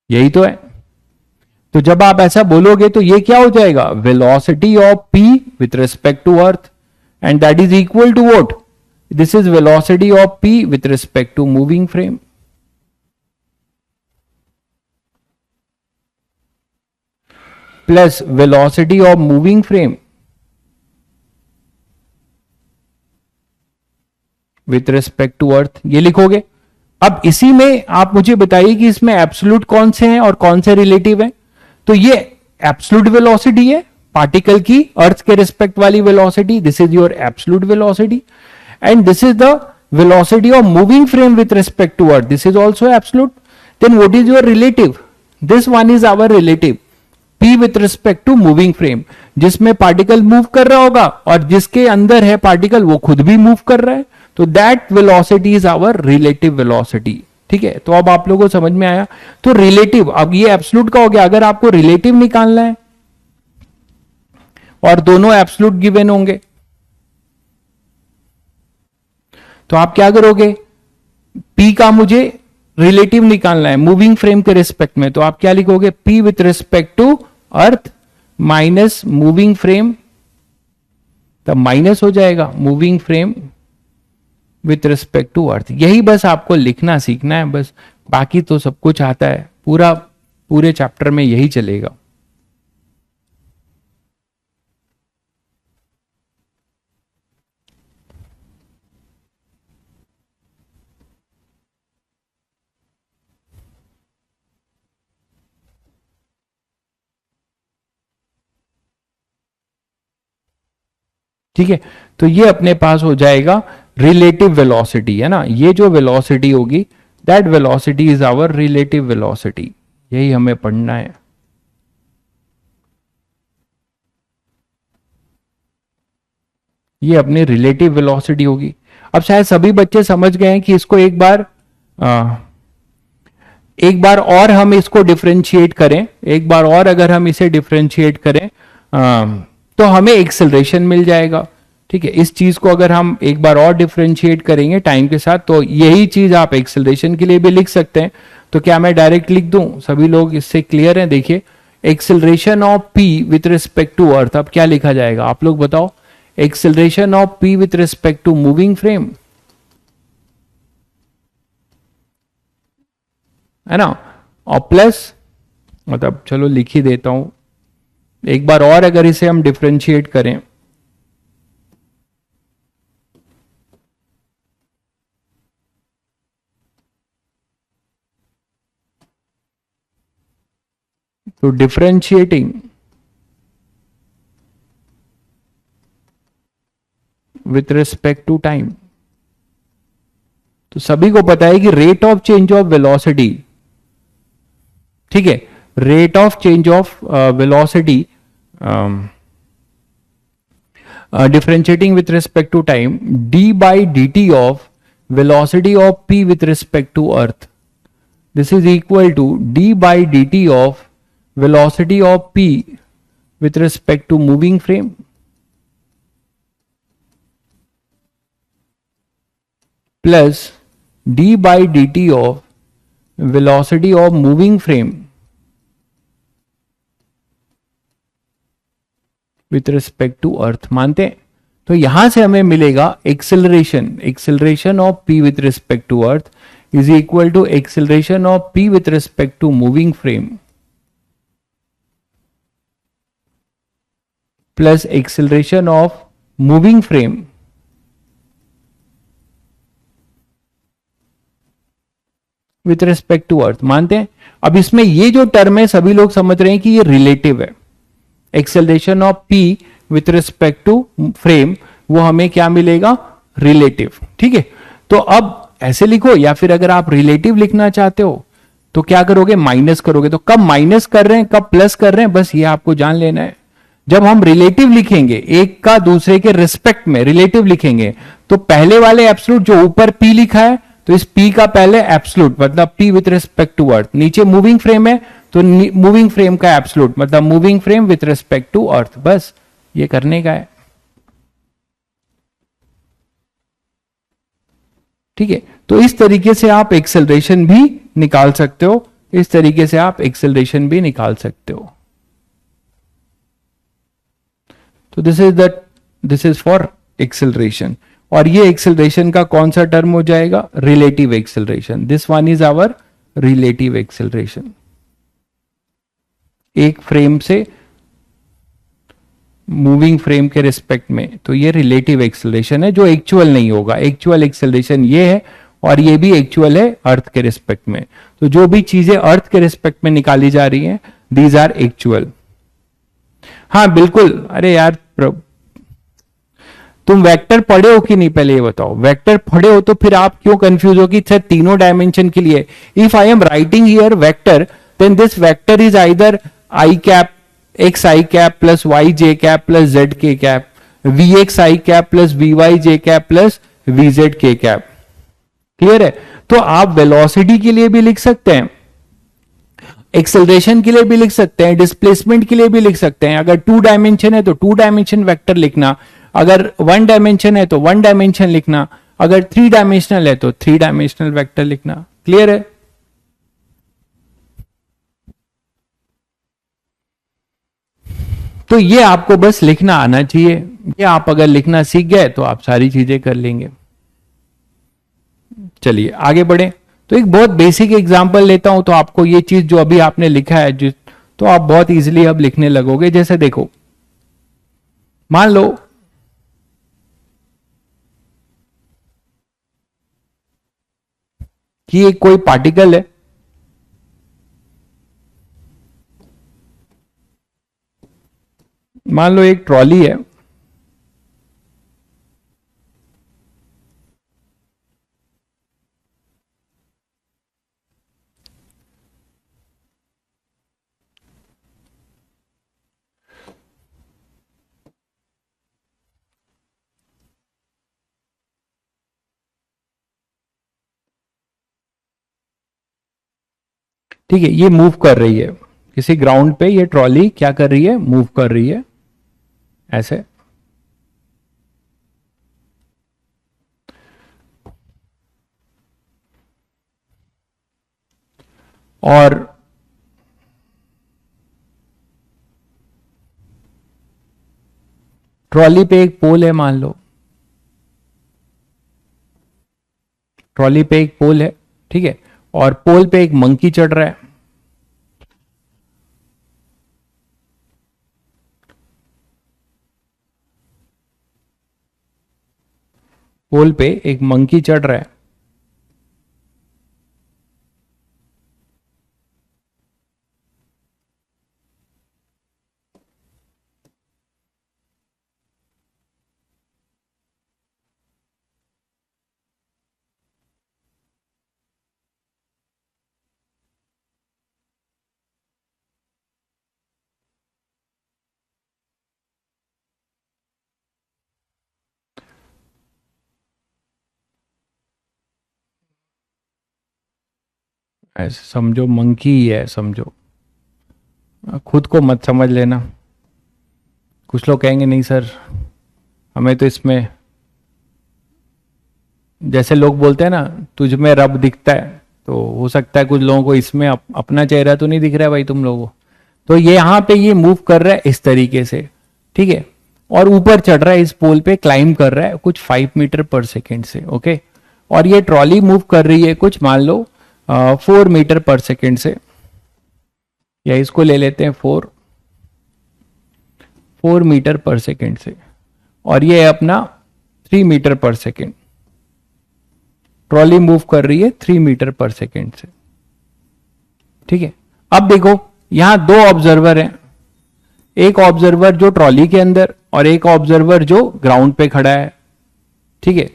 यही तो है। तो जब आप ऐसा बोलोगे तो ये क्या हो जाएगा? Velocity of P with respect to earth, and that is equal to what? This is velocity of P with respect to moving frame. Plus velocity of moving frame with respect to earth, ये लिखोगे। अब इसी में आप मुझे बताइए कि इसमें एब्सोल्यूट कौन से हैं और कौन से रिलेटिव हैं। तो ये एब्सोल्यूट वेलोसिटी है पार्टिकल की, अर्थ के रिस्पेक्ट वाली velocity, this is your absolute velocity, and this is the velocity of moving frame with respect to earth, this is also absolute. Then what is your relative? This one is our relative p with respect to moving frame, जिसमें पार्टिकल मूव कर रहा होगा और जिसके अंदर है पार्टिकल वो खुद भी मूव कर रहा है, तो that velocity is our relative velocity. ठीक है, तो अब आप लोगों को समझ में आया। तो रिलेटिव, अब ये एब्सोल्यूट का हो गया। अगर आपको रिलेटिव निकालना है और दोनों एब्सोल्यूट गिवन होंगे तो आप क्या करोगे, p का मुझे रिलेटिव निकालना है मूविंग फ्रेम के रिस्पेक्ट में, तो आप क्या लिखोगे, p with respect to earth minus moving frame, तब माइनस हो जाएगा moving frame with respect to earth. यही बस आपको लिखना सीखना है, बस बाकी तो सब कुछ आता है, पूरे चैप्टर में यही चलेगा। ठीक है, तो ये अपने पास हो जाएगा रिलेटिव वेलोसिटी, है ना। ये जो वेलोसिटी होगी that velocity is our relative velocity, यही हमें पढ़ना है। ये अपनी रिलेटिव वेलोसिटी होगी। अब शायद सभी बच्चे समझ गए हैं कि इसको एक बार और हम इसको डिफरेंशिएट करें, एक बार और अगर हम इसे डिफरेंशिएट करें तो हमें एक्सेलरेशन मिल जाएगा। ठीक है, इस चीज को अगर हम एक बार और डिफरेंशिएट करेंगे टाइम के साथ तो यही चीज आप एक्सेलरेशन के लिए भी लिख सकते हैं। तो क्या मैं डायरेक्ट लिख दूं, सभी लोग इससे क्लियर हैं? देखिए, acceleration of p with respect to earth, अब क्या लिखा जाएगा आप लोग बताओ, acceleration of p with respect to moving frame, है ना, और प्लस, मतलब चलो लिख ही देता हूं, एक बार और अगर इसे हम डिफरेंशिएट करें तो differentiating with respect to time, तो सभी को पता है कि rate of change of velocity, ठीक है, rate of change of velocity differentiating with respect to time, d by dt of velocity of p with respect to earth, this is equal to d by dt of velocity of p with respect to moving frame plus d by dt of velocity of moving frame with respect to earth. मानते हैं? तो यहां से हमें मिलेगा acceleration of p with respect to earth is equal to acceleration of p with respect to moving frame plus acceleration of moving frame with respect to earth. मानते हैं? अब इसमें ये जो टर्म है सभी लोग समझ रहे हैं कि ये रिलेटिव है। Acceleration of p with respect to frame, वो हमें क्या मिलेगा, रिलेटिव। ठीक है, तो अब ऐसे लिखो, या फिर अगर आप रिलेटिव लिखना चाहते हो तो क्या करोगे, माइनस करोगे। तो कब माइनस कर रहे हैं कब प्लस कर रहे हैं, बस ये आपको जान लेना है। जब हम रिलेटिव लिखेंगे, एक का दूसरे के रिस्पेक्ट में रिलेटिव लिखेंगे, तो पहले वाले एब्सोल्यूट जो ऊपर p लिखा है, तो इस p का पहले एब्सोल्यूट मतलब p with respect to earth, नीचे मूविंग फ्रेम है तो मूविंग फ्रेम का एब्सोल्यूट मतलब moving frame with respect to earth, बस ये करने का है। ठीक है, तो इस तरीके से आप एक्सेलरेशन भी निकाल सकते हो, इस तरीके से आप एक्सेलरेशन भी निकाल सकते हो। तो दिस इज फॉर एक्सेलरेशन, और ये एक्सेलरेशन का कौन सा टर्म हो जाएगा, relative acceleration. This one is our relative acceleration. एक फ्रेम से मूविंग फ्रेम के रिस्पेक्ट में, तो ये रिलेटिव एक्सेलरेशन है जो एक्चुअल नहीं होगा। एक्चुअल एक्सेलरेशन ये है और ये भी एक्चुअल है अर्थ के रिस्पेक्ट में। तो जो भी चीजें अर्थ के रिस्पेक्ट में निकाली जा रही हैं, दीज आर एक्चुअल। हाँ बिल्कुल, अरे यार तुम वेक्टर पढ़े हो कि नहीं, पहले ये बताओ। वेक्टर पढ़े हो तो फिर आप क्यों कंफ्यूज हो कि सर तीनों डायमेंशन के लिए, if I am writing here vector, then this vector is either I cap X I cap plus Y J cap plus Z K cap, V X I cap plus V Y J cap plus V Z K cap. Clear है? तो आप वेलोसिटी के लिए भी लिख सकते हैं, एक्सेलरेशन के लिए भी लिख सकते हैं, डिस्प्लेसमेंट के लिए भी लिख सकते हैं। अगर 2 डायमेंशन है तो 2 डायमेंशन वेक्टर लिखना, अगर 1 डायमेंशन है तो 1 डायमेंशन लिखना, अगर 3 डायमेंशनल है तो 3 डायमेंशनल वेक्टर लिखना। क्लियर है? तो ये आपको बस लिखना आना चाहिए। ये आप अगर लिखना सीख गए तो आप सारी चीजें कर लेंगे। चलिए आगे बढ़े। तो एक बहुत बेसिक एग्जांपल लेता हूं तो आपको ये चीज जो अभी आपने लिखा है तो आप बहुत इजीली अब लिखने लगोगे। जैसे देखो, मान लो कि एक कोई पार्टिकल है, मान लो एक ट्रॉली है, ठीक है, ये मूव कर रही है किसी ग्राउंड पे। ये ट्रॉली क्या कर रही है? मूव कर रही है ऐसे। और ट्रॉली पे एक पोल है, मान लो ट्रॉली पे एक पोल है, ठीक है, और पोल पे एक मंकी चढ़ रहा है। पोल पे एक मंकी चढ़ रहा है। ऐसे समझो मंकी ही है, समझो, खुद को मत समझ लेना। कुछ लोग कहेंगे नहीं सर हमें तो इसमें, जैसे लोग बोलते हैं ना तुझ में रब दिखता है, तो हो सकता है कुछ लोगों को इसमें अपना चेहरा तो नहीं दिख रहा है भाई तुम लोगों को। तो ये यहां पे ये मूव कर रहा है इस तरीके से, ठीक है, और ऊपर चढ़ रहा है, इस पोल पे क्लाइम कर रहा है कुछ 5 मीटर पर सेकेंड से, ओके। और ये ट्रॉली मूव कर रही है कुछ मान लो 4 मीटर पर सेकेंड से, या इसको ले लेते हैं 4 मीटर पर सेकेंड से, और ये है अपना 3 मीटर पर सेकेंड। ट्रॉली मूव कर रही है 3 मीटर पर सेकेंड से, ठीक है। अब देखो यहां 2 ऑब्जर्वर हैं, एक ऑब्जर्वर जो ट्रॉली के अंदर और एक ऑब्जर्वर जो ग्राउंड पे खड़ा है, ठीक है।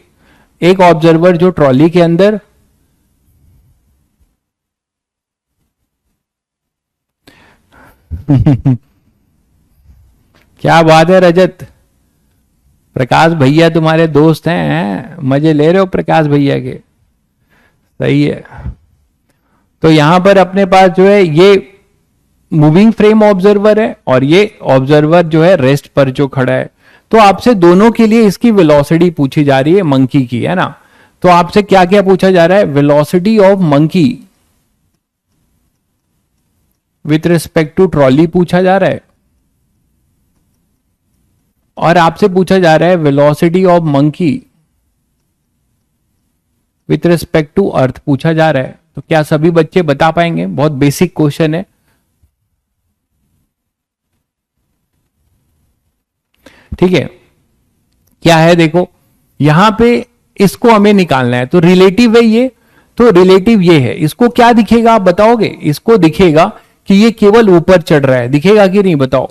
एक ऑब्जर्वर जो ट्रॉली के अंदर क्या बात है रजत, प्रकाश भैया तुम्हारे दोस्त हैं, मजे ले रहे हो प्रकाश भैया के, सही है। तो यहां पर अपने पास जो है ये मूविंग फ्रेम ऑब्जर्वर है और ये ऑब्जर्वर जो है रेस्ट पर जो खड़ा है। तो आपसे दोनों के लिए इसकी वेलोसिटी पूछी जा रही है मंकी की, है ना। तो आपसे क्या क्या पूछा जा रहा है? Velocity of monkey with respect to trolley पूछा जा रहा है, और आपसे पूछा जा रहा है velocity of monkey with respect to earth पूछा जा रहा है। तो क्या सभी बच्चे बता पाएंगे? बहुत बेसिक क्वेश्चन है, ठीक है। क्या है देखो, यहां पे इसको हमें निकालना है, तो रिलेटिव है ये, तो रिलेटिव ये है। इसको क्या दिखेगा आप बताओगे? इसको दिखेगा कि ये केवल ऊपर चढ़ रहा है, दिखेगा कि नहीं बताओ?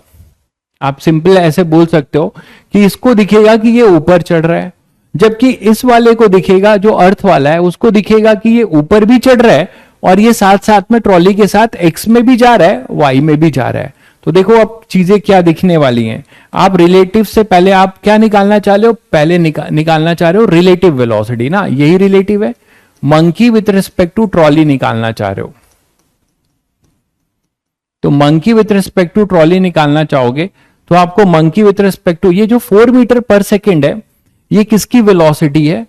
आप सिंपल ऐसे बोल सकते हो कि इसको दिखेगा कि ये ऊपर चढ़ रहा है, जबकि इस वाले को दिखेगा जो अर्थ वाला है, उसको दिखेगा कि ये ऊपर भी चढ़ रहा है और ये साथ साथ में ट्रॉली के साथ एक्स में भी जा रहा है, वाई में भी जा रहा है। तो देखो अब चीजें क्या दिखने वाली हैं। आप रिलेटिव से पहले आप क्या निकालना चाह रहे हो, पहले निकालना चाह रहे हो रिलेटिव वेलोसिटी ना, यही रिलेटिव है। Monkey with respect to trolley निकालना चाह रहे हो, तो monkey with respect to trolley निकालना चाहोगे तो आपको मंकी विथ रिस्पेक्ट टू, ये जो 4 मीटर पर सेकेंड है, ये किसकी वेलोसिटी है,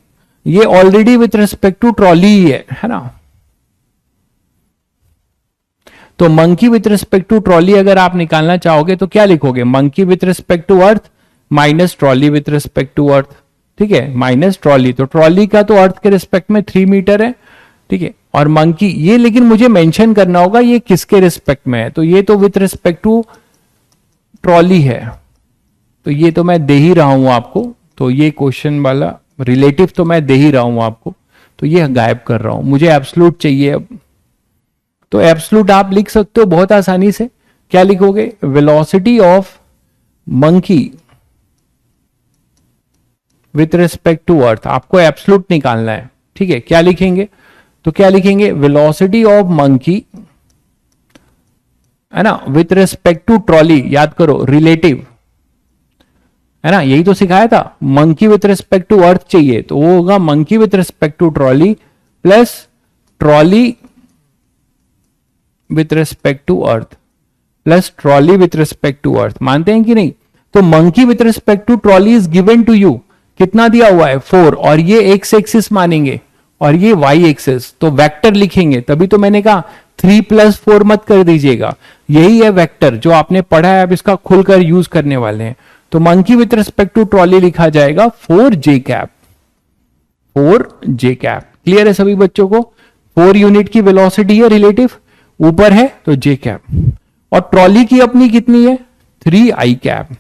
ये already with respect to trolley ही है ना। तो monkey with respect to trolley अगर आप निकालना चाहोगे तो क्या लिखोगे, monkey with respect to earth minus trolley with respect to earth, ठीक है, माइनस ट्रॉली। तो ट्रॉली का तो अर्थ के रिस्पेक्ट में 3 मीटर है, ठीक है, और मंकी ये, लेकिन मुझे मेंशन करना होगा ये किसके रिस्पेक्ट में है, तो ये तो विथ रिस्पेक्ट टू ट्रॉली है, तो ये तो मैं दे ही रहा हूं आपको। तो ये क्वेश्चन वाला रिलेटिव तो मैं दे ही रहा हूं आपको, तो ये गायब कर रहा हूं, मुझे एब्सोल्यूट चाहिए अब। तो एब्सोल्यूट आप लिख सकते हो बहुत आसानी से, क्या लिखोगे, velocity of monkey with respect to earth, आपको एब्सोल्यूट निकालना है, ठीक है। क्या लिखेंगे, तो क्या लिखेंगे, वेलोसिटी ऑफ मंकी, है ना, विथ रिस्पेक्ट टू ट्रॉली, याद करो रिलेटिव, है ना, यही तो सिखाया था। Monkey with respect to earth चाहिए तो वो होगा monkey with respect to trolley plus trolley with respect to earth plus trolley with respect to earth, मानते हैं कि नहीं। तो monkey with respect to trolley is given to you, कितना दिया हुआ है 4, और ये एक्स एक्सिस मानेंगे और ये वाई एक्सिस, तो वेक्टर लिखेंगे, तभी तो मैंने कहा 3 + 4 मत कर दीजिएगा, यही है वेक्टर जो आपने पढ़ा है, अब इसका खुलकर यूज करने वाले हैं। तो monkey with respect to trolley लिखा जाएगा 4j cap, 4j cap. Clear है सभी बच्चों को, 4 यूनिट की वेलोसिटी है रिलेटिव, ऊपर है तो j कैप, और ट्रॉली की अपनी कितनी है 3i कैप,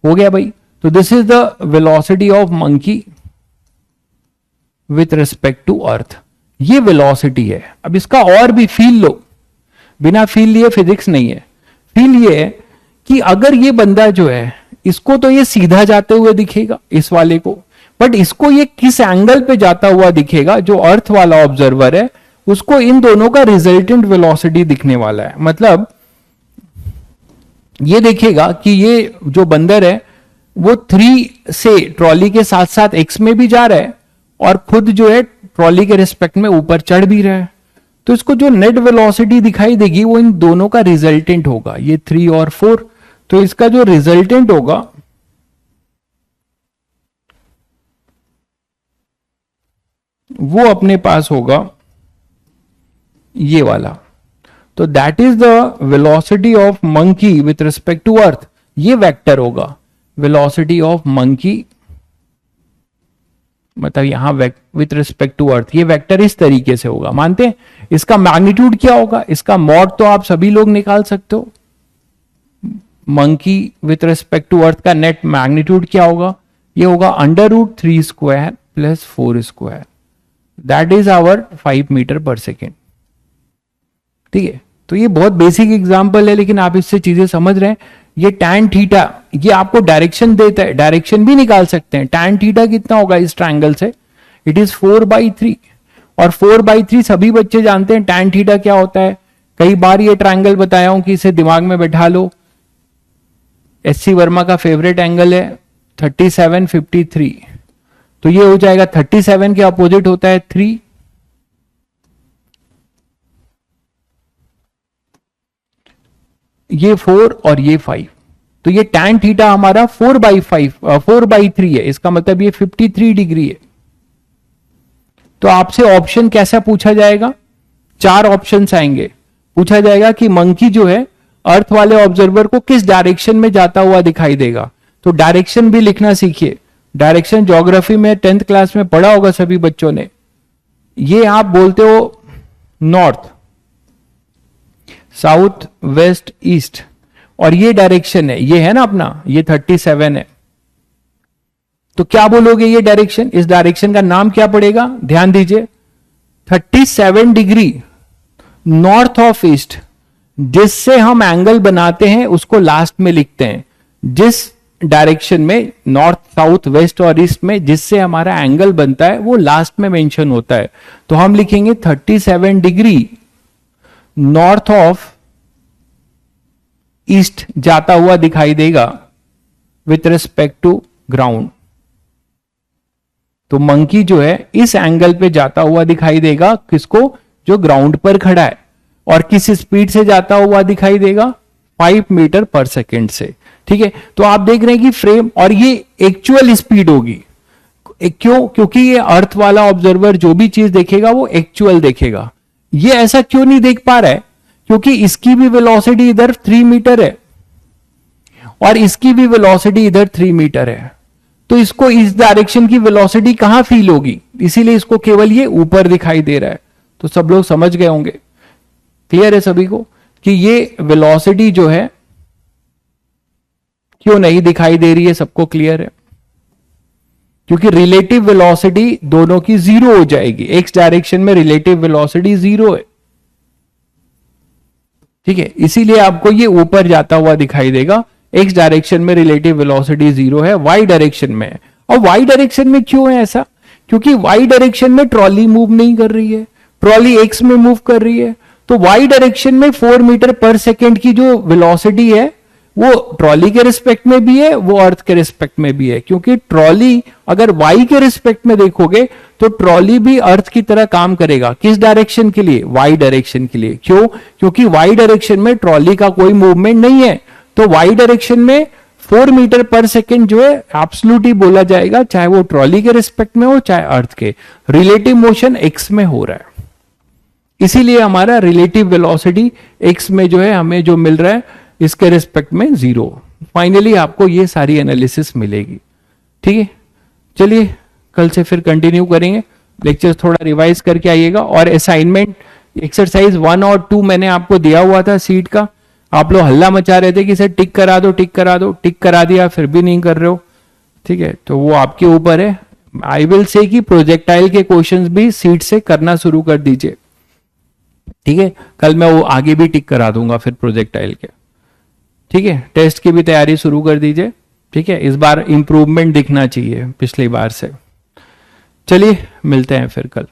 हो गया भाई। तो this is the velocity of monkey with respect to earth, ये वेलोसिटी है। अब इसका और भी फील लो, बिना फील लिए फिजिक्स नहीं है। फील ये है कि अगर ये बंदा जो है, इसको तो ये सीधा जाते हुए दिखेगा इस वाले को, बट इसको ये किस एंगल पे जाता हुआ दिखेगा, जो अर्थ वाला ऑब्जर्वर है उसको इन दोनों का रिजल्टेंट वेलोसिटी दिखने वाला है। मतलब ये देखेगा कि ये जो बंदर है वो 3 से ट्रॉली के साथ साथ एक्स में भी जा रहा है और खुद जो है ट्रॉली के रिस्पेक्ट में ऊपर चढ़ भी रहा है, तो इसको जो नेट वेलोसिटी दिखाई देगी वो इन दोनों का रिजल्टेंट होगा, ये 3 और 4। तो इसका जो रिजल्टेंट होगा वो अपने पास होगा ये वाला, तो that is the velocity of monkey with respect to earth, ये वेक्टर होगा वेलोसिटी ऑफ मंकी, मतलब यहां विथ रिस्पेक्ट टू अर्थ, ये वेक्टर इस तरीके से होगा, मानते हैं। इसका मैग्नीट्यूड क्या होगा, इसका मॉड तो आप सभी लोग निकाल सकते हो, monkey with respect to earth का नेट मैग्नीट्यूड क्या होगा, ये होगा √3² + 4², दैट इज आवर 5 मीटर पर सेकेंड, ठीक है। तो ये बहुत बेसिक एग्जांपल है, लेकिन आप इससे चीजें समझ रहे हैं। ये tan थीटा, ये आपको डायरेक्शन देता है, डायरेक्शन भी निकाल सकते हैं। tan थीटा कितना होगा इस ट्रायंगल से, इट इज 4/3, और 4/3 सभी बच्चे जानते हैं tan थीटा क्या होता है। कई बार ये ट्रायंगल बताया हूं कि इसे दिमाग में बैठा लो। SC वर्मा का फेवरेट एंगल है 3753, तो ये हो जाएगा 37 के अपोजिट होता है 3, ये 4 और ये 5, तो ये tan थीटा हमारा 4/3 है, इसका मतलब ये 53 डिग्री है। तो आपसे ऑप्शन कैसा पूछा जाएगा, 4 ऑप्शंस आएंगे, पूछा जाएगा कि मंकी जो है अर्थ वाले ऑब्जर्वर को किस डायरेक्शन में जाता हुआ दिखाई देगा। तो डायरेक्शन भी लिखना सीखिए, डायरेक्शन ज्योग्राफी में 10th क्लास में पढ़ा होगा सभी बच्चों ने। ये आप बोलते हो नॉर्थ, साउथ, वेस्ट, ईस्ट, और ये डायरेक्शन है, ये है ना अपना, ये 37 है, तो क्या बोलोगे ये डायरेक्शन, इस डायरेक्शन का नाम क्या पड़ेगा, ध्यान दीजिए 37 डिग्री नॉर्थ ऑफ ईस्ट, जिससे हम एंगल बनाते हैं उसको लास्ट में लिखते हैं। जिस डायरेक्शन में, नॉर्थ साउथ वेस्ट और ईस्ट में, जिससे हमारा एंगल बनता है वो लास्ट में मेंशन होता है। तो हम लिखेंगे 37 डिग्री नॉर्थ ऑफ ईस्ट जाता हुआ दिखाई देगा विथ रिस्पेक्ट टू ग्राउंड। तो मंकी जो है इस एंगल पे जाता हुआ दिखाई देगा, किसको? जो ग्राउंड पर खड़ा है। और किस स्पीड से जाता हुआ दिखाई देगा? 5 मीटर पर सेकेंड से। ठीक है, तो आप देख रहे हैं कि फ्रेम, और ये एक्चुअल स्पीड होगी। क्यों? क्योंकि ये अर्थ वाला ऑब्जर्वर जो भी चीज देखेगा वो एक्चुअल देखेगा। ये ऐसा क्यों नहीं देख पा रहा है? क्योंकि इसकी भी वेलोसिटी इधर 3 मीटर है और इसकी भी वेलोसिटी इधर 3 मीटर है। तो इसको इस डायरेक्शन की वेलोसिटी कहां फील होगी? इसीलिए इसको केवल ये ऊपर दिखाई दे रहा है। तो सब लोग समझ गए होंगे, क्लियर है सभी को, कि ये वेलोसिटी जो है क्यों नहीं दिखाई दे रही है? सबको क्लियर है? क्योंकि रिलेटिव वेलोसिटी दोनों की 0 हो जाएगी। एक्स डायरेक्शन में रिलेटिव वेलोसिटी 0 है। ठीक है, इसीलिए आपको ये ऊपर जाता हुआ दिखाई देगा। एक्स डायरेक्शन में रिलेटिव वेलोसिटी 0 है, वाई डायरेक्शन में है। और वाई डायरेक्शन में क्यों है ऐसा? क्योंकि वाई डायरेक्शन में ट्रॉली मूव नहीं कर रही है, ट्रॉली एक्स में मूव कर रही है। तो वाई डायरेक्शन में 4 मीटर पर सेकेंड की जो वेलोसिटी है वो ट्रॉली के रिस्पेक्ट में भी है, वो अर्थ के रिस्पेक्ट में भी है। क्योंकि ट्रॉली अगर वाई के रिस्पेक्ट में देखोगे तो ट्रॉली भी अर्थ की तरह काम करेगा। किस डायरेक्शन के लिए? वाई डायरेक्शन के लिए। क्यों? क्योंकि वाई डायरेक्शन में ट्रॉली का कोई मूवमेंट नहीं है। तो वाई डायरेक्शन में 4 मीटर पर सेकेंड जो है एब्सोल्यूट ही बोला जाएगा, चाहे वो ट्रॉली के रिस्पेक्ट में हो चाहे अर्थ के। रिलेटिव मोशन एक्स में हो रहा है, इसीलिए हमारा रिलेटिव वेलोसिटी एक्स में जो है हमें जो मिल रहा है इसके रिस्पेक्ट में 0। फाइनली आपको ये सारी एनालिसिस मिलेगी। ठीक है, चलिए कल से फिर कंटिन्यू करेंगे। लेक्चर थोड़ा रिवाइज करके आइएगा। और असाइनमेंट एक्सरसाइज 1 और 2 मैंने आपको दिया हुआ था सीट का। आप लोग हल्ला मचा रहे थे कि सर टिक करा दो, टिक करा दो। टिक करा दिया, फिर भी नहीं कर रहे हो। ठीक है, तो वो आपके ऊपर है। आई विल से कि प्रोजेक्टाइल के क्वेश्चंस भी सीट से करना शुरू कर दीजिए। ठीक है, कल मैं वो आगे भी टिक करा दूंगा फिर प्रोजेक्टाइल के। ठीक है, टेस्ट की भी तैयारी शुरू कर दीजिए। ठीक है, इस बार इंप्रूवमेंट दिखना चाहिए पिछली बार से। चलिए मिलते हैं फिर कल।